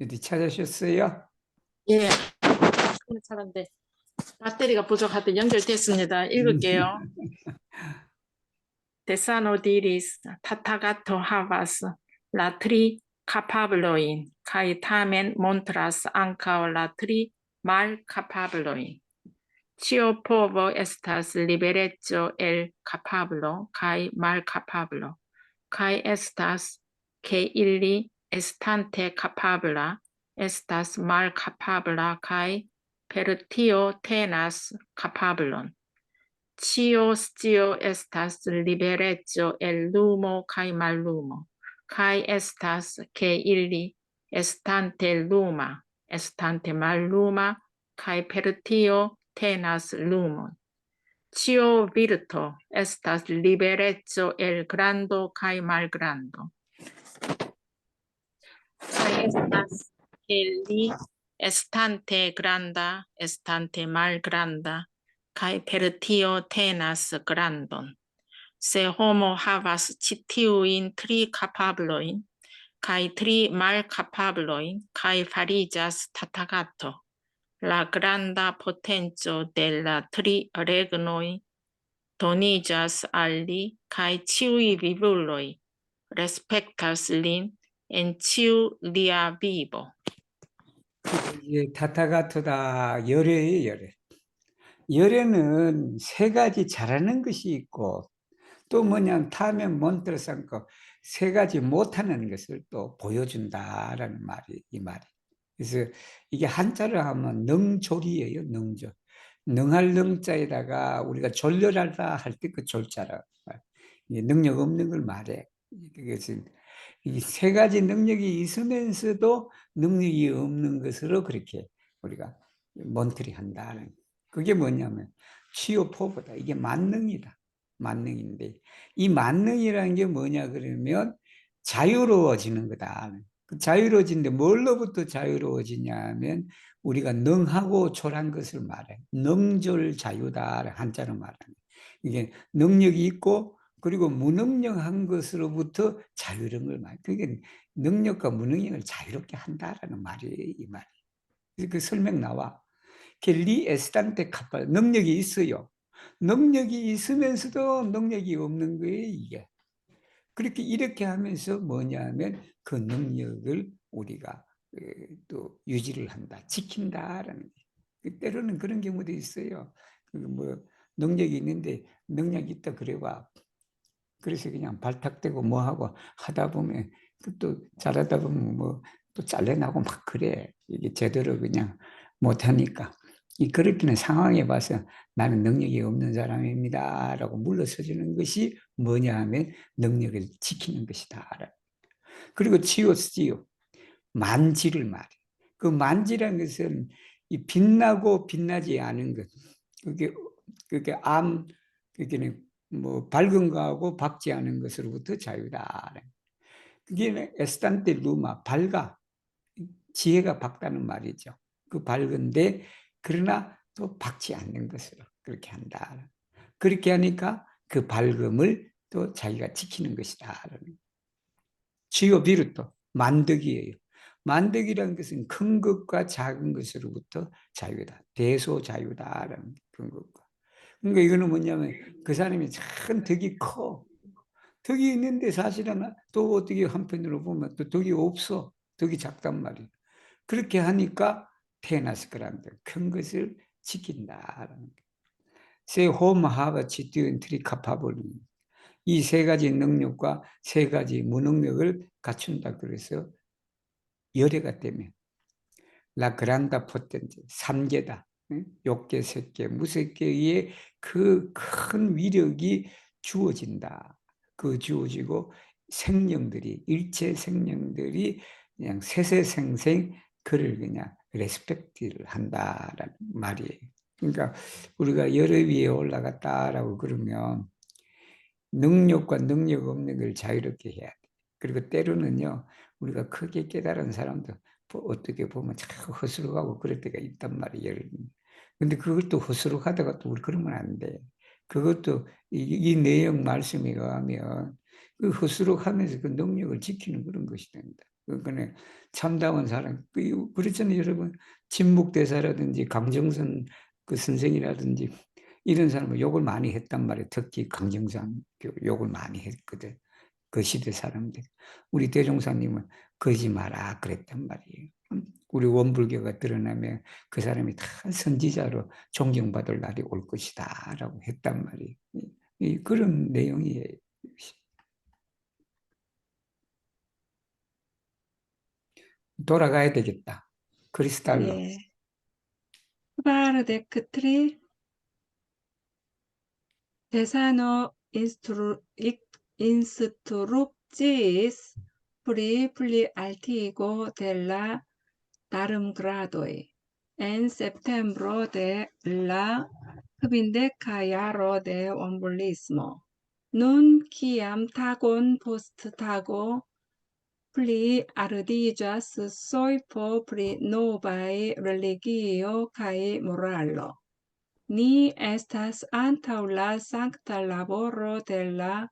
A: 어디 찾으셨어요?
F: 예. 찾았는데 배터리가 부족하다 연결됐습니다. 읽을게요. Desanotiris tatagato havas la tri capabloin, kai tamen montras ankaŭ la tri malcapabloin. Ĉio povo estas libereco el capablo kaj malcapablo, kaj estas, ke ili estante capabla, estas malcapabla kaj per tio tenas capablon. Ĉio scio estas libereco el lumo kaj mallumo, kaj estas, ke ili estante luma, estante malluma, kaj per tio tenas lumon. Ĉio virto estas libereco el grando kaj malgrando. Kaj estas, ke li estante granda, estante malgranda, kaj per tio tenas grandon. Se homo havas ĉi tiujn tri kapabloin, kaj tri malkapabloin, kaj fariĝas tatagato, la granda potenco de la tri regnoj doniĝas al li, kaj ĉiuj vivuloj respektas lin en ĉiu lia vivo.
A: 이게 타타가토다 열애예요, 열애. 열애는 세 가지 잘하는 것이 있고 또 뭐냐 타면 몬트르상고 세 가지 못하는 것을 또 보여준다라는 말이 이 말이. 그래서 이게 한자로 하면 능졸이에요, 능졸. 능할 능자에다가 우리가 졸렬하다 할 때 그 졸자라. 능력 없는 걸 말해. 그것은 이 세 가지 능력이 있으면서도 능력이 없는 것으로 그렇게 우리가 몬트리 한다는. 그게 뭐냐면 치유포보다 이게 만능이다. 만능인데 이 만능이라는 게 뭐냐 그러면 자유로워지는 거다. 그 자유로워지는데 뭘로부터 자유로워지냐면 우리가 능하고 졸한 것을 말해. 능졸 자유다 한자로 말하는. 이게 능력이 있고 그리고 무능력한 것으로부터 자유로운 걸 말해. 그게 능력과 무능력을 자유롭게 한다라는 말이에요, 이 말이. 그래서 그 설명 나와. 리 에스탄테 카파 능력이 있어요. 능력이 있으면서도 능력이 없는 거예요, 이게. 그렇게 이렇게 하면서 뭐냐면 그 능력을 우리가 또 유지를 한다, 지킨다라는 거예요. 때로는 그런 경우도 있어요. 뭐 능력이 있는데 능력이 있다 그래봐. 그래서 그냥 발탁되고 뭐 하고 하다 보면 또 잘하다 보면 뭐 또 잘려나고 막 그래. 이게 제대로 그냥 못하니까. 그럴 때는 상황에 봐서 나는 능력이 없는 사람입니다 라고 물러서주는 것이 뭐냐 하면 능력을 지키는 것이다. 그리고 치오스지요. 만지를 말해. 그 만지라는 것은 이 빛나고 빛나지 않은 것. 그게 그게 뭐 밝은 거하고 밝지 않은 것으로부터 자유다. 그게 에스탄테 루마, 밝아. 지혜가 밝다는 말이죠. 그 밝은데 그러나 또 밝지 않는 것으로 그렇게 한다. 그렇게 하니까 그 밝음을 또 자기가 지키는 것이다. 지오 비루토, 만덕이에요. 만덕이라는 것은 큰 것과 작은 것으로부터 자유다. 대소자유다라는 그런 것과. 그러니까 이거는 뭐냐면 그 사람이 참 덕이 커. 덕이 있는데 사실은 또 어떻게 한편으로 보면 또 덕이 없어. 덕이 작단 말이에요. 그렇게 하니까 태어났을 거라는 큰 것을 지킨다라는 거예요. 세 홈하바 치티운 트리카파블 이 세 가지 능력과 세 가지 무능력을 갖춘다 그래서 열애가 되면 라 그란다 포텐지 3개다. 욕계, 색계, 무색계의 그 큰 위력이 주어진다. 그 주어지고 생명들이 일체 생명들이 그냥 세세생생 그를 그냥 레스펙트를 한다라는 말이에요. 그러니까 우리가 열애 위에 올라갔다라고 그러면 능력과 능력 없는 걸 자유롭게 해야 돼. 그리고 때로는요, 우리가 크게 깨달은 사람도 어떻게 보면 자꾸 허술하고 그럴 때가 있단 말이에요. 근데 그것도 허술하다가 또 우리 그러면 안 돼. 그것도 이 내용 말씀에 의하면 그 허술하면서 그 능력을 지키는 그런 것이 된다. 그러니까 참다운 사람, 그렇잖아요, 여러분. 진묵대사라든지 강정선 그 선생이라든지 이런 사람은 욕을 많이 했단 말이에요. 특히 강정상 욕을 많이 했거든. 그 시대 사람들. 우리 대종사님은 그러지 마라 그랬단 말이에요. 우리 원불교가 드러나면 그 사람이 다 선지자로 존경받을 날이 올 것이다 라고 했단 말이에요. 그런 내용이에요. 돌아가야 되겠다. 크리스탈로.
B: 예. 바르데크트리 데사노 인스트룩지스 프리 알티고 델라 darum gradoi. En septembro de la kvindeka jaro de ombulismo. Nun kiam tagon post tago pli ardiĝas soifo pri novaj religio kaj moralo. Ni estas antaŭ la sankta laboro de la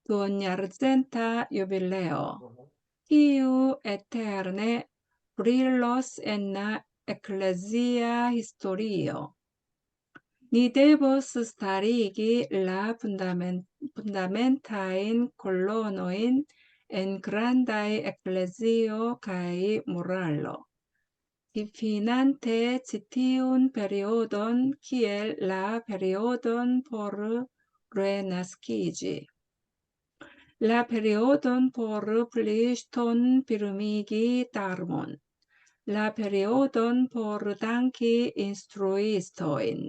B: duonjarcenta jubileo, kiu eterne brilos en la ecclesia historio. Ni devos starigi la fundamentajn kolonojn en grandaj ecclesio kaj moralo, difinante ĉi tiun periodon kiel la periodon por renaskiĝi. La periodon por pli ŝtonfirmigi darmon. La periodon por danki instruistojn.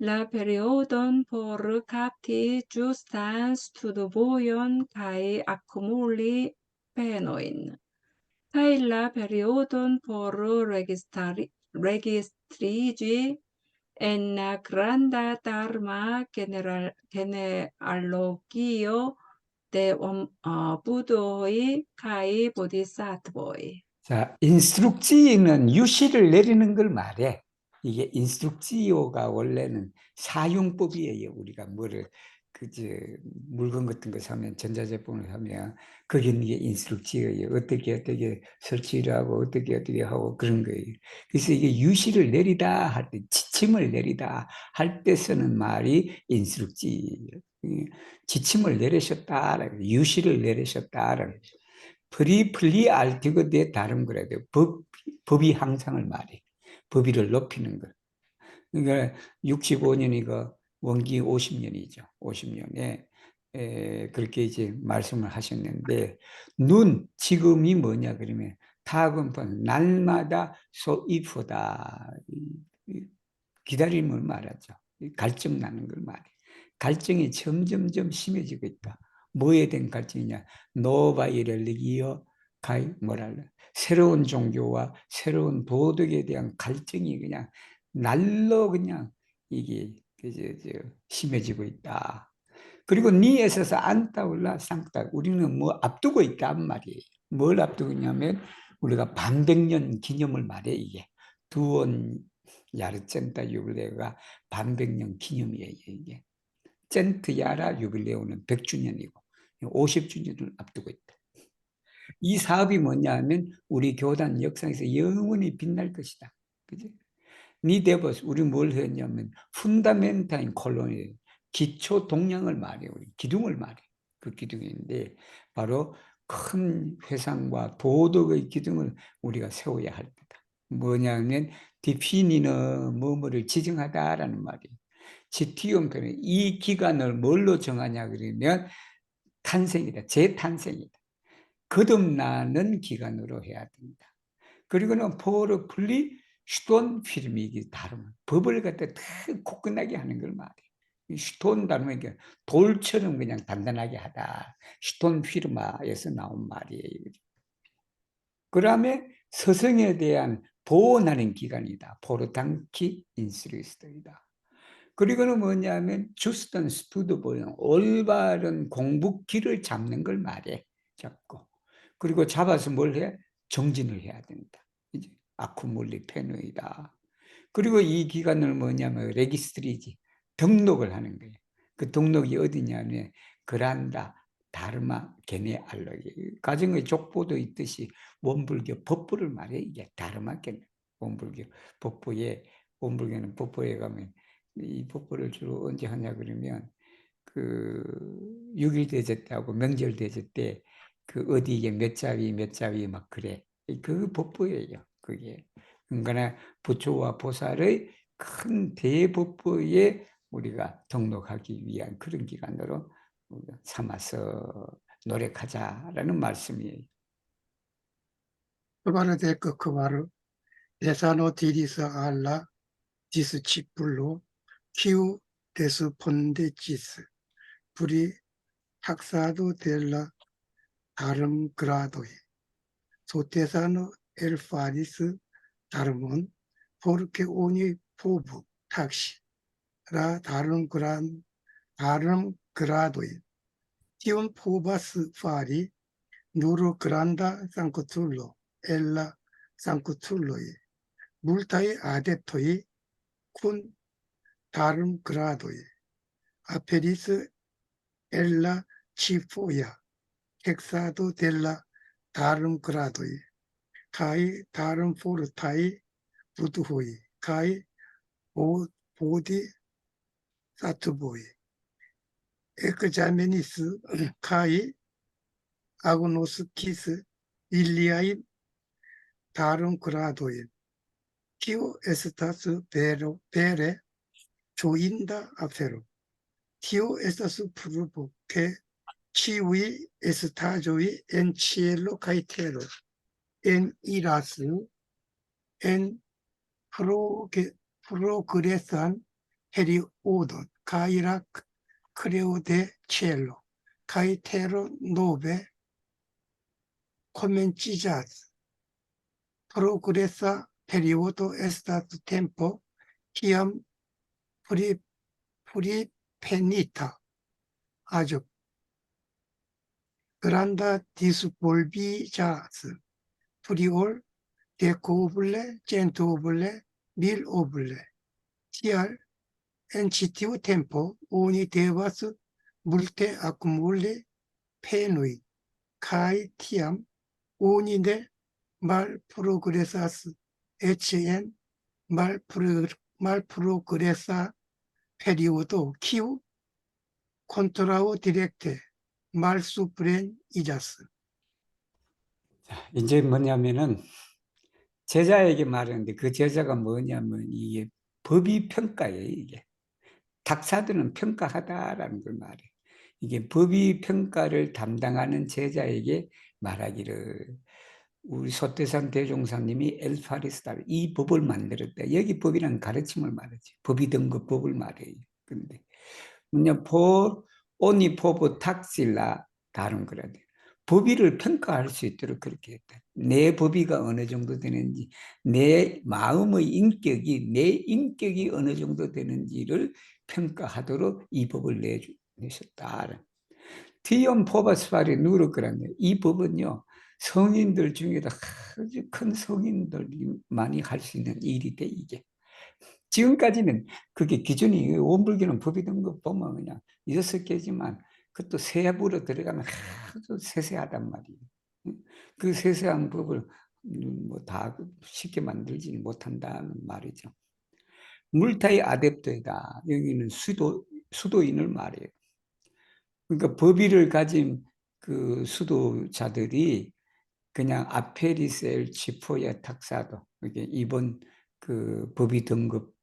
B: La periodon por kapti ĝustan studvojon kaj akumuli penojn. Kaj la periodon por registriĝi en la granda dharma genealogio de 부도의 kai bodhisattva의.
A: 자, 인스트룩지는 유시를 내리는 걸 말해. 이게 인스트룩지오가 원래는 사용법이에요. 우리가 뭐를 물건 같은 거 사면 전자제품을 사면 거기 있는 게 인스트룩지예요. 어떻게 설치를 하고 어떻게 하고 그런 거예요. 그래서 이게 유시를 내리다 할 때, 지침을 내리다 할 때 쓰는 말이 인스트룩지예요. 지침을 내리셨다, 유시를 내리셨다. 플리 알티고 대 다른 거라도 법이 항상을 말해. 법위를 높이는 것. 그러니까 65년이가 원기 50년이죠. 50년에 그렇게 이제 말씀을 하셨는데, 지금이 뭐냐 그러면 타금판 날마다 소이프다, 기다림을 말하죠. 갈증 나는 걸 말해. 갈증이 점점점 심해지고 있다. 뭐에 대한 갈증이냐? 노바이렐리기어 가이 뭐랄래? 새로운 종교와 새로운 도덕에 대한 갈증이 그냥 날로 그냥 이게 심해지고 있다. 그리고 니에서서 안타올라 쌍따, 우리는 뭐 앞두고 있단 말이에요. 뭘 앞두고 있냐면 우리가 반백년 기념을 말해. 이게 두온 야르센타 유빌레가 반백년 기념이에요. 이게 젠트 야라 유빌레오는 100주년이고 50주년을 앞두고 있다. 이 사업이 뭐냐면 우리 교단 역사에서 영원히 빛날 것이다. 그지? 니데버스, 우리 뭘 했냐면 푼다멘타인 콜로니, 기초 동량을 말해요. 우리 기둥을 말해. 그 기둥인데 바로 큰 회상과 도덕의 기둥을 우리가 세워야 할 때다. 뭐냐면 디피니는 뭐뭐를 지정하다라는 말이에요. 지티온표는 이 기간을 뭘로 정하냐 그러면 탄생이다. 재탄생이다. 거듭나는 기간으로 해야 된다. 그리고는 포르 플리 슈톤 필름이 다르면 법을 갖다 다 굳건하게 하는 걸 말해. 슈톤 다르면 돌처럼 그냥 단단하게 하다. 슈톤 필마에서 나온 말이에요. 그다음에 서성에 대한 보온하는 기간이다. 포르탄키 인스리스트이다. 그리고는 뭐냐면 주스턴 스투드보는 올바른 공부길을 잡는 걸 말해. 잡고. 그리고 잡아서 뭘 해? 정진을 해야 된다. 이제 아쿠물리 페누이다. 그리고 이 기간을 뭐냐면 레기스트리지, 등록을 하는 거예요. 그 등록이 어디냐면 그란다 다르마 게네 알로기, 가정의 족보도 있듯이 원불교 법부를 말해. 이게 다르마 게네 원불교 법부에, 원불교는 법부에 가면 이 법부를 주로 언제 하냐 그러면 그 6일 대제 때하고 명절 대제 때 그 어디에 몇 자위 막 그래. 그 법부예요. 그게. 그러니까 부처와 보살의 큰 대법부에 우리가 등록하기 위한 그런 기간으로 삼아서 노력하자라는 말씀이에요.
C: Para de Cocovaru, Lesano Tirisa alla discipullo, Q despondecis, Puri taxado della darum gradoi, Sotesano el faris darumon, porque ogni povu taxi, la darum gradoi, Tion povas fari, nuro granda sanctullo, ella sanctulloi, multae adeptoi, cun darum gradoi, aperis ella cifoia, hexado della darum gradoi, kai darum fortai buduhoi, kai bodhi sattvoi, examenis kai agnoskis iliae darum gradoi, Tio estas vere joinda afero. Tio estas pruvo ke ĉiuj estaĵoj en ĉielo kaj tero eniras en progresan periodon, kaj la kreo de ĉielo kaj tero nove komenciĝas. Progresa periodo estas tempo kiam pripenita aĝo granda disvolviĝas pli ol dekoble, centoble, miloble. Tial en ĉi tiu tempo oni devas multe akumuli penoj, kaj tiam oni ne malprogresas eĉ en malprogresa periodo, kiu kontraŭdirekte malsupreniĝas.
A: 이제 뭐냐면은 제자에게 말하는데 그 제자가 뭐냐면 이게 법의 평가예요. 이게 닥사들은 평가하다라는 걸 말해. 이게 법의 평가를 담당하는 제자에게 말하기를 우리 소태산 대종사님이 엘파리스타를 이 법을 만들었다. 여기 법이라는 가르침을 말하지. 법의 등급 법을 말해요. 근데 뭐냐 오니 포브 탁실라 다른 거라 돼. 법의를 평가할 수 있도록 그렇게 했다. 내 법의가 어느 정도 되는지, 내 마음의 인격이, 내 인격이 어느 정도 되는지를 평가하도록 이 법을 내셨다. 티엄 포바스파리 누르크라네. 이 법은요, 성인들 중에도 아주 큰 성인들이 많이 할 수 있는 일이 돼, 이게. 지금까지는 그게 기준이 원불교는 법이 된 거 보면 그냥 6개지만 그것도 세부로 들어가면 아주 세세하단 말이에요. 그 세세한 법을 뭐 다 쉽게 만들지는 못한다는 말이죠. 물타이 아뎁토이다. 여기는 수도인을 말해요. 그러니까 법의를 가진 그 수도자들이 그냥 아페리셀 지포야 탁사도 이게 이번 그 법의 등급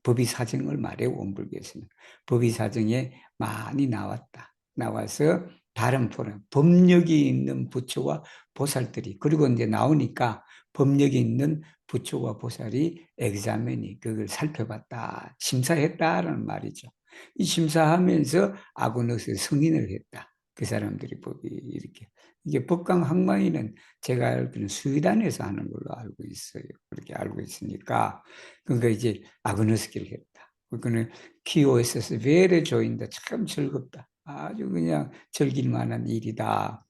A: 법의 사정을 말해 원불교에서는 법의 사정에 많이 나와서 다른 포럼 법력이 있는 부처와 보살들이 그리고 이제 나오니까 법력이 있는 부처와 보살이 엑자멘이 그걸 살펴봤다 심사했다라는 말이죠. 이 심사하면서 아고노스 승인을 했다. 그 사람들이 법이 이렇게 이게 법강 학마이는 제가 알기로는 수의단에서 하는 걸로 알고 있어요. 그렇게 알고 있으니까 그러니까 이제 아그노스키를 했다. 그거는 키오에서 베레 조인다. 참 즐겁다. 아주 그냥 즐길 만한 일이다.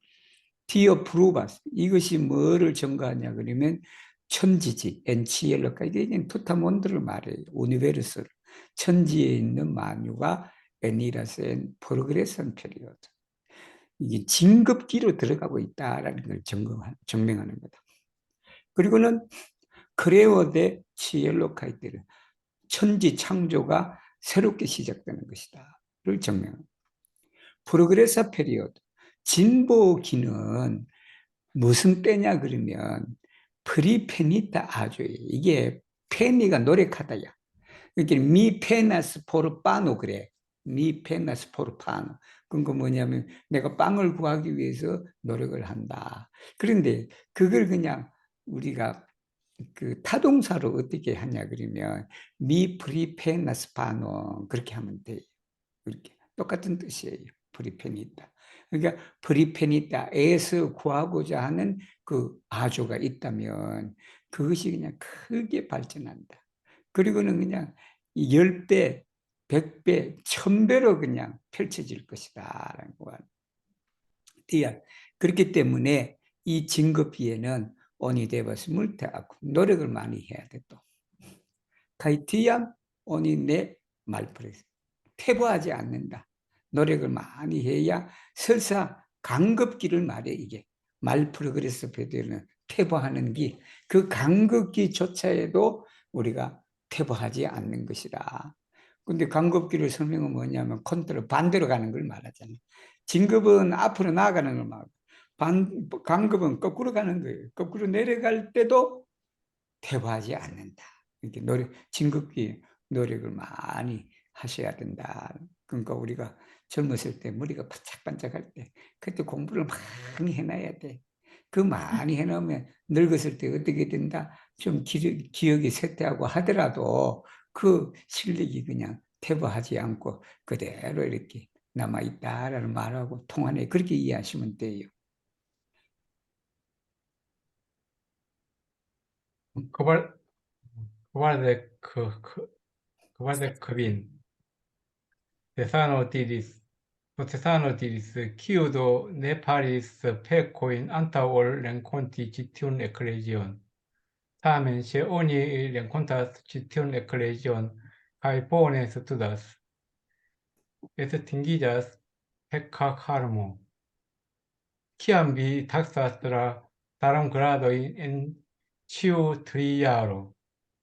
A: 티어 프루바스 이것이 뭐를 증거하냐 그러면 천지지 엔치엘로까 이게 투타몬드를 말해요. 우니베르스를 천지에 있는 만유가 에니라센 프로그레션 페리오드 이게 진급기로 들어가고 있다라는 걸 증명하는 거다. 그리고는 크레오데 치엘로카이테르 천지 창조가 새롭게 시작되는 것이다를 증명합니다. 프로그레사 페리오드 진보기는 무슨 때냐 그러면 프리페니타 아주에 이게 페니가 노력하다야. 이렇게 미 페나스 포르파노 그래. 미 페나스 포르파노. 그건 뭐냐면 내가 빵을 구하기 위해서 노력을 한다. 그런데 그걸 그냥 우리가 그 타동사로 어떻게 하냐 그러면 미 프리페나스 파노 그렇게 하면 돼요. 이렇게 똑같은 뜻이에요. 프리페니타. 그러니까 프리페니타에서 구하고자 하는 그 아조가 있다면 그것이 그냥 크게 발전한다. 그리고는 그냥 10배, 100배, 1000배로 그냥 펼쳐질 것이다. 라는 거야. 그렇기 때문에 이 진급기에는 오니데버스 물테하고 노력을 많이 해야 돼 또. 카이티양 오니네 말프레스 퇴보하지 않는다. 노력을 많이 해야 설사 강급기를 말해 이게 말프로그레스 페드는 퇴보하는 기 그 강급기조차에도 우리가 퇴보하지 않는 것이다. 근데 강급기를 설명은 뭐냐면 컨트롤 반대로 가는 걸 말하잖아요. 진급은 앞으로 나아가는 걸 말하고 강급은 거꾸로 가는 거예요. 거꾸로 내려갈 때도 퇴보하지 않는다. 이렇게 진급기 노력을 많이 하셔야 된다. 그러니까 우리가 젊었을 때 머리가 반짝반짝할 때 그때 공부를 많이 해놔야 돼. 그 많이 해놓으면 늙었을 때 어떻게 된다? 좀 기억이 쇠퇴하고 하더라도 그 실력이 그냥 퇴보하지 않고 그대로 이렇게 남아있다라는 말하고 통하네. 그렇게 이해하시면 돼요.
D: Kvalte kvin. Tesano diris kiudo ne paris pecoin anta ol renconti citiun ecclesion. Tamen se oni rencontas citiun ecclesion kai bone studas. Et tingidas pecca carmo. Kiam vi taxas tra daram gradoi en ciu triaro.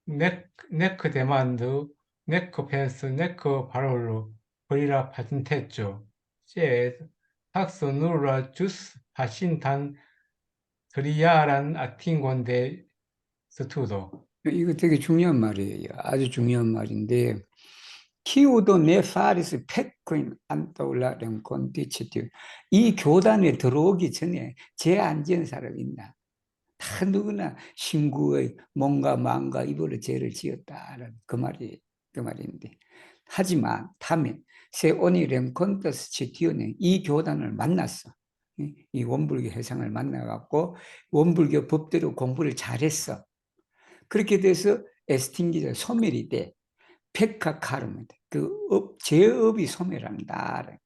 D: Nec demandu, nec pensu, nec parolo, querira patenteggio, sed taxo nulla jus pacintam triaran attingonde studo.
A: 이거 되게 중요한 말이에요. 아주 중요한 말인데, 키우도 네 파리스 페코인 안타올라 렘콘디치티. 이 교단에 들어오기 전에 제 앉은 사람 있나? 다 누구나 신구의 뭔가 망가 입으로 죄를 지었다라는 그 말인데, 하지만 다음에 세오니 렘콘더스 치티오는 이 교단을 만났어. 이 원불교 회상을 만나갖고 원불교 법대로 공부를 잘했어. 그렇게 돼서 에스팅기자 소멸이 돼. 페카카르면 제업이 소멸한다.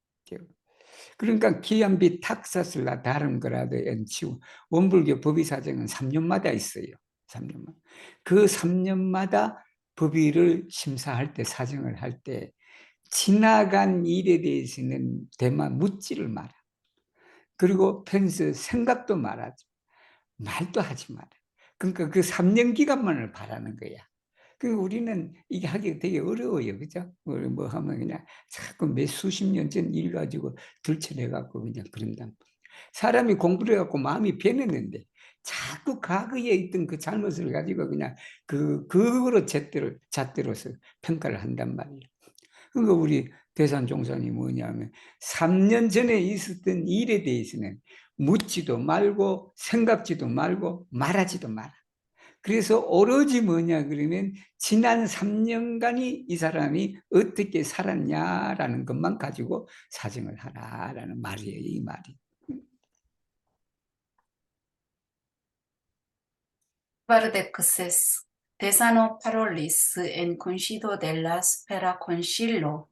A: 그러니까 기암비 탁사슬라 다른 거라도 엔치우 원불교 법의사정은 3년마다 있어요. 3년마다. 그 3년마다 법의를 심사할 때 사정을 할 때 지나간 일에 대해서는 대만 묻지를 마라. 그리고 편서 생각도 말하지. 말도 하지 마라. 그러니까 그 3년 기간만을 바라는 거야. 그 우리는 이게 하기가 되게 어려워요. 그죠? 뭐 하면 그냥 자꾸 몇 수십 년 전 일 가지고 들춰내갖고 그냥 그런다. 사람이 공부를 해갖고 마음이 변했는데 자꾸 과거에 있던 그 잘못을 가지고 그냥 그거로 잣대로서 평가를 한단 말이에요. 그러니까 우리 대산종선이 뭐냐면 3년 전에 있었던 일에 대해서는 묻지도 말고 생각지도 말고 말하지도 마라. 그래서 오로지 뭐냐 그러면 지난 3년간이 이 사람이 어떻게 살았냐라는 것만 가지고 사정을 하라라는 말이에요. 이 말이.
E: Vardexes, Tesano parolis en concido de la spera concilio,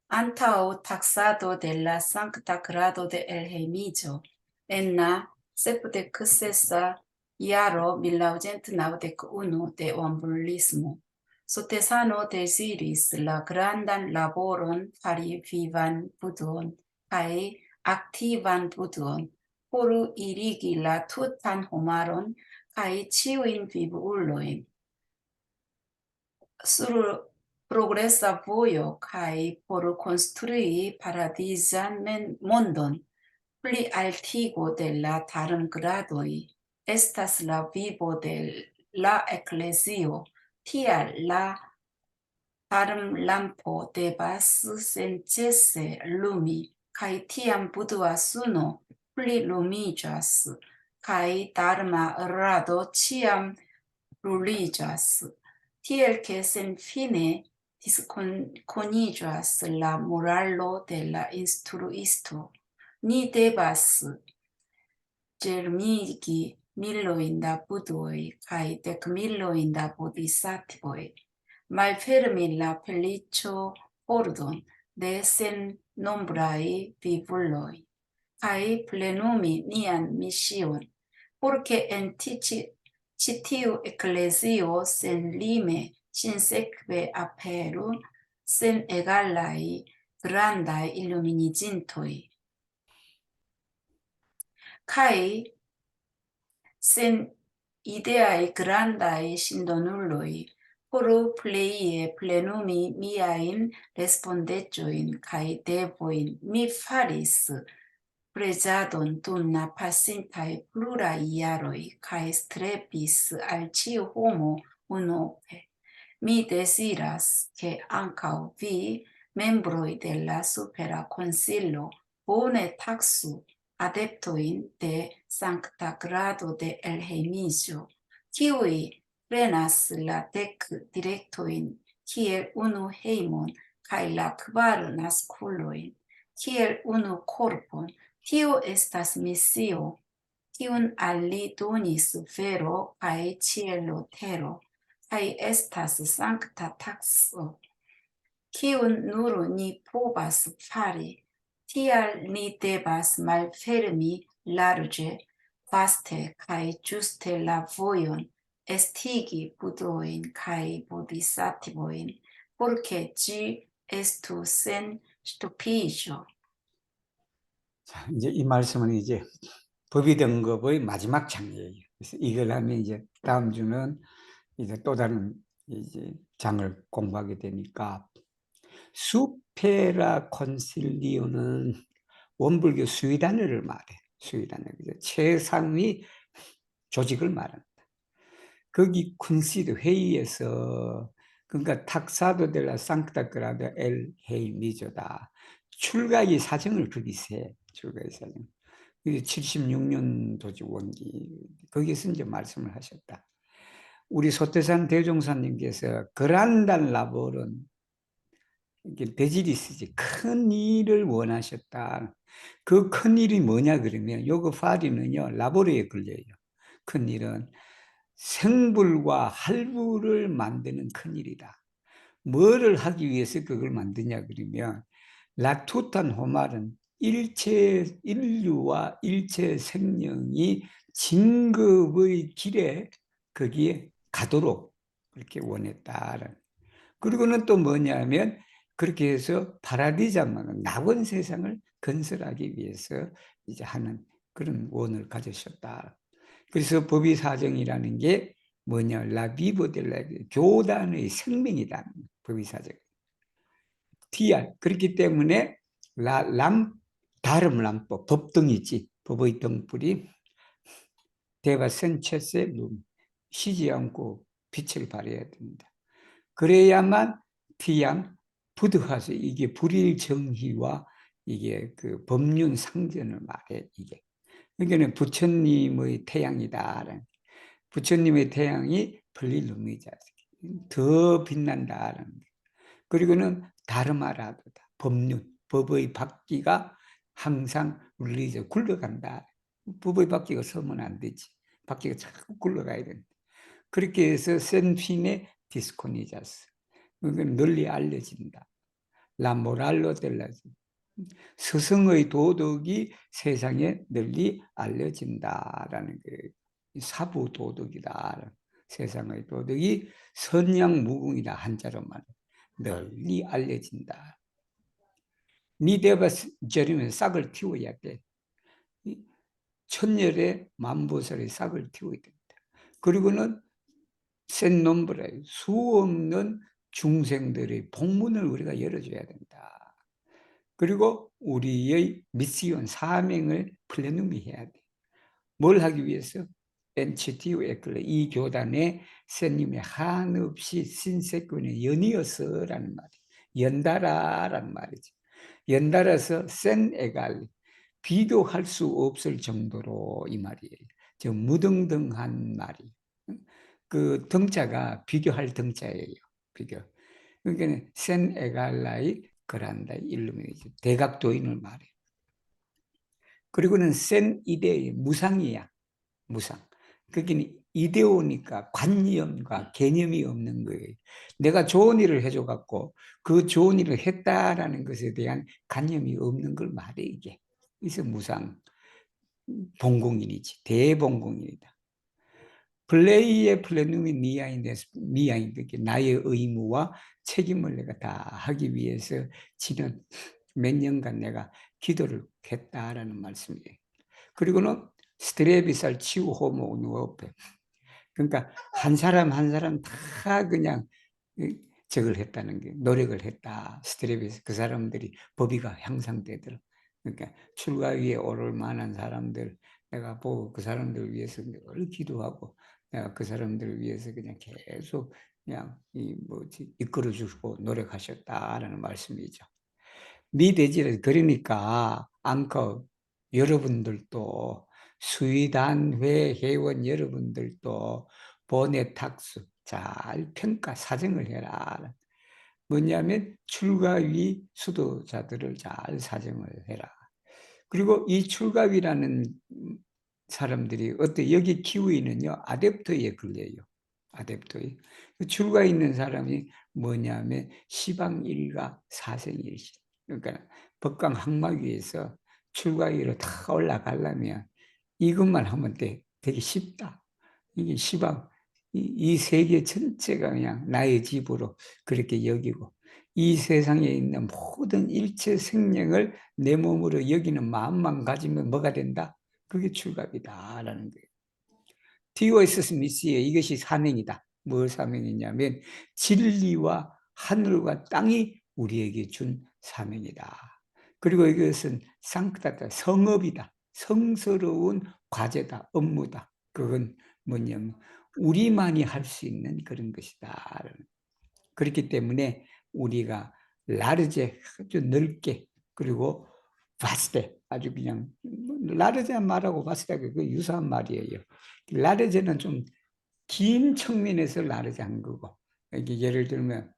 E: antau taxado de la sancta grado de el gemillo, en la septexesa iaro 1991 de ombulismo. Sotesano desiris la grandan laboron fari vivan budon, cae activan budon, por irigi la tutan homaron, cae ciuin vivuloin. Sur progressa voio cae por construi paradisian mondon, pli altigo de la tarum gradoi, estas la vivo de la ecclesio, tial la tarum lampo debas sencese lumi, cae tiam budua suno pli lumigas, cae dharma rado ciam bruligas, tiel que sen fine disconigas la moralo de la instruisto, ni debas germigi miloin da budoi, cae decmiloin da bodhisattvoi, malfermi la pelliccio pordon de sen nombrai vivuloi, cae plenumi nian mission, porque en citiu ecclesio sen lime sin seque aperu, sen egalai grandai illuminigintoi, cae sen ideae grandai sindonulloi, por pleie plenumi miain respondegioin cae devoin mi faris presadon dum pacintae plura iaroi, cae strebis al ciu homo unope. Mi desiras che ancau vi, membroi de la supera concilio, bone taxu adeptoin de sancta grado de el Gemisio, kiui prenas la dec directoin, kiel unu heimon, cae la kvar nasculoin, kiel unu corpon. Tio estas missio, kiun al li donis vero cae cielo tero, cae estas sancta taxo, kiun nur ni povas fari, tial ni debas malfermi large, vaste cae juste la voion, estigi budoin cae bodhisattvoin, porque gi estu sen stupigio.
A: 자, 이제 이 말씀은 이제 법이 된 것의 마지막 장이에요. 그래서 이걸 하면 이제 다음 주는 이제 또 다른 이제 장을 공부하게 되니까 수페라 콘실리오는 원불교 수의단을 말해. 수의단을 최상위 조직을 말합니다. 거기 쿤시드 회의에서 그러니까 탁사도 델라 상크타 그라다 엘 헤이 미조다 출가의 사정을 거기 세 출가의 사정. 이게 76년도지 원기 거기서 이제 말씀을 하셨다. 우리 소태산 대종사님께서 그란단 라볼은 이게 베지리스지 큰 일을 원하셨다. 그 큰 일이 뭐냐 그러면 요거 파리는요 라보르에 걸려요. 큰 일은 생불과 할부를 만드는 큰 일이다. 뭐를 하기 위해서 그걸 만드냐 그러면 라투탄 호말은 일체 인류와 일체 생명이 진급의 길에 거기에 가도록 그렇게 원했다라는. 그리고는 또 뭐냐면 그렇게 해서 파라디자만 낙원 세상을 건설하기 위해서 이제 하는 그런 원을 가지셨다. 그래서 법의 사정이라는 게 뭐냐 라비보델라 교단의 생명이다. 법의 사정. TR 그렇기 때문에 다름 람법 법등이지 법의 등불이 대바 센체스의 눈 쉬지 않고 빛을 발해야 됩니다. 그래야만 티양 부득하서 이게 불일 정의와 이게 그 법륜 상전을 말해 이게. 그러니까 부처님의 태양이다. 부처님의 태양이 불릴 놈이지 더 빛난다. 그리고는 다르마라도다. 법륜, 법의 바퀴가 항상 울리죠. 굴러간다. 법의 바퀴가 서면 안 되지. 바퀴가 자꾸 굴러가야 된다. 그렇게 해서 센핀의 디스코니자스. 그건 널리 알려진다. 라모랄로 델라지. 스승의 도덕이 세상에 널리 알려진다라는 거예요. 사부 도덕이다. 세상의 도덕이 선양무궁이다. 한자로 말해. 널리 알려진다. 니데바 저리면 싹을 틔워야 돼. 천열의 만보살의 싹을 틔워야 됩니다. 그리고는 센 nombre 수 없는 중생들의 복문을 우리가 열어줘야 된다. 그리고 우리의 미시온 사명을 플래눔해야 돼. 뭘 하기 위해서? 엔치티우 에클레 이 교단에 스님의 한없이 신세권의 연이어서라는 말이 연달아라는 말이죠. 연달아서 센 에갈리 비교할 수 없을 정도로 이 말이에요. 저 무등등한 말이. 그 등자가 비교할 등자예요. 비교. 그러니까 센 에갈라이 그란다 일루미니죠. 대각도인을 말해요. 그리고는 센 이데의 무상이야. 무상. 그게 이데오니까 관념과 개념이 없는 거예요. 내가 좋은 일을 해줘갖고 그 좋은 일을 했다라는 것에 대한 관념이 없는 걸 말해 이게. 그래서 무상 봉공인이지. 대봉공인이다. 플레이의 플래눔이 미야인 그게 나의 의무와 책임을 내가 다 하기 위해서 지난 몇 년간 내가 기도를 했다라는 말씀이에요. 그리고는 스트레비살 치우 호모 누어페. 그러니까 한 사람 한 사람 다 그냥 저걸 했다는 게 노력을 했다. 스트레비스 그 사람들이 법위가 향상되더라. 그러니까 출가 위에 오를 만한 사람들 내가 보고 그 사람들을 위해서 늘 기도하고 내가 그 사람들을 위해서 그냥 계속 그냥 이끌어주고 노력하셨다라는 말씀이죠. 미대지를 그러니까 앙커 여러분들도 수의단회 회원 여러분들도 본의 탁수 잘 평가 사정을 해라. 뭐냐면 출가위 수도자들을 잘 사정을 해라. 그리고 이 출가위라는 사람들이 여기 키우이는요 아뎁토에 걸려요. 아뎁토에 출가 있는 사람이 뭐냐면 시방일가 사생일시. 그러니까 법강 항마위에서 출가위로 다 올라가려면 이것만 하면 되게 쉽다. 이게 시방 이 세계 전체가 그냥 나의 집으로 그렇게 여기고 이 세상에 있는 모든 일체 생명을 내 몸으로 여기는 마음만 가지면 뭐가 된다? 그게 출가이다라는 거예요. TOS 미시에 이것이 사명이다. 뭘 사명이냐면 진리와 하늘과 땅이 우리에게 준 사명이다. 그리고 이것은 상크다다 성업이다. 성스러운 과제다. 업무다. 그건 뭐냐면 우리만이 할 수 있는 그런 것이다. 그렇기 때문에 우리가 라르제 아주 넓게 그리고 바스테 아주 그냥 라르제 말하고 바스테가 그 유사한 말이에요. 라르제는 좀 긴 측면에서 라르제 한 거고 이게 예를 들면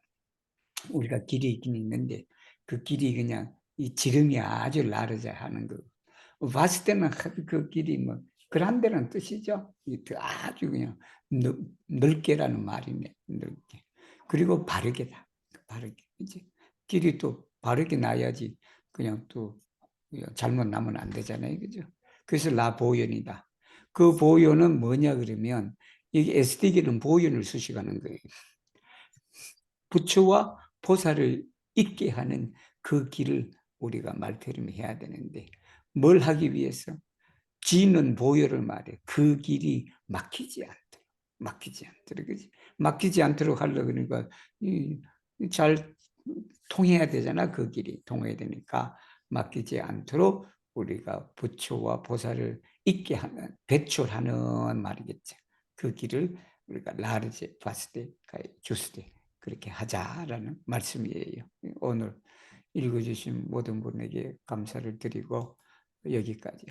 A: 우리가 길이 있긴 있는데 그 길이 그냥 이 지름이 아주 라르제 하는 거. 바스테는 그 길이 뭐 그란데라는 뜻이죠. 아주 그냥 넓게라는 말이네. 넓게. 그리고 바르게다. 바르게. 이제 길이 또 바르게 나야지 그냥 또 잘못 나면 안 되잖아요. 그죠? 그래서 라보연이다. 그 보연은 뭐냐 그러면 여기 SD기는 보연을 수식하는 거예요. 부처와 보살을 있게 하는 그 길을 우리가 말처럼 해야 되는데 뭘 하기 위해서? 지는 보혈을 말해. 그 길이 막히지 않도록. 막히지 않도록. 그치? 막히지 않도록 하려고 그러니까 잘 통해야 되잖아. 그 길이 통해야 되니까 막히지 않도록 우리가 부처와 보살을 있게 하는, 배출하는 말이겠죠. 그 길을 우리가 라르제, 바스테, 주스테 그렇게 하자라는 말씀이에요. 오늘 읽어주신 모든 분에게 감사를 드리고 여기까지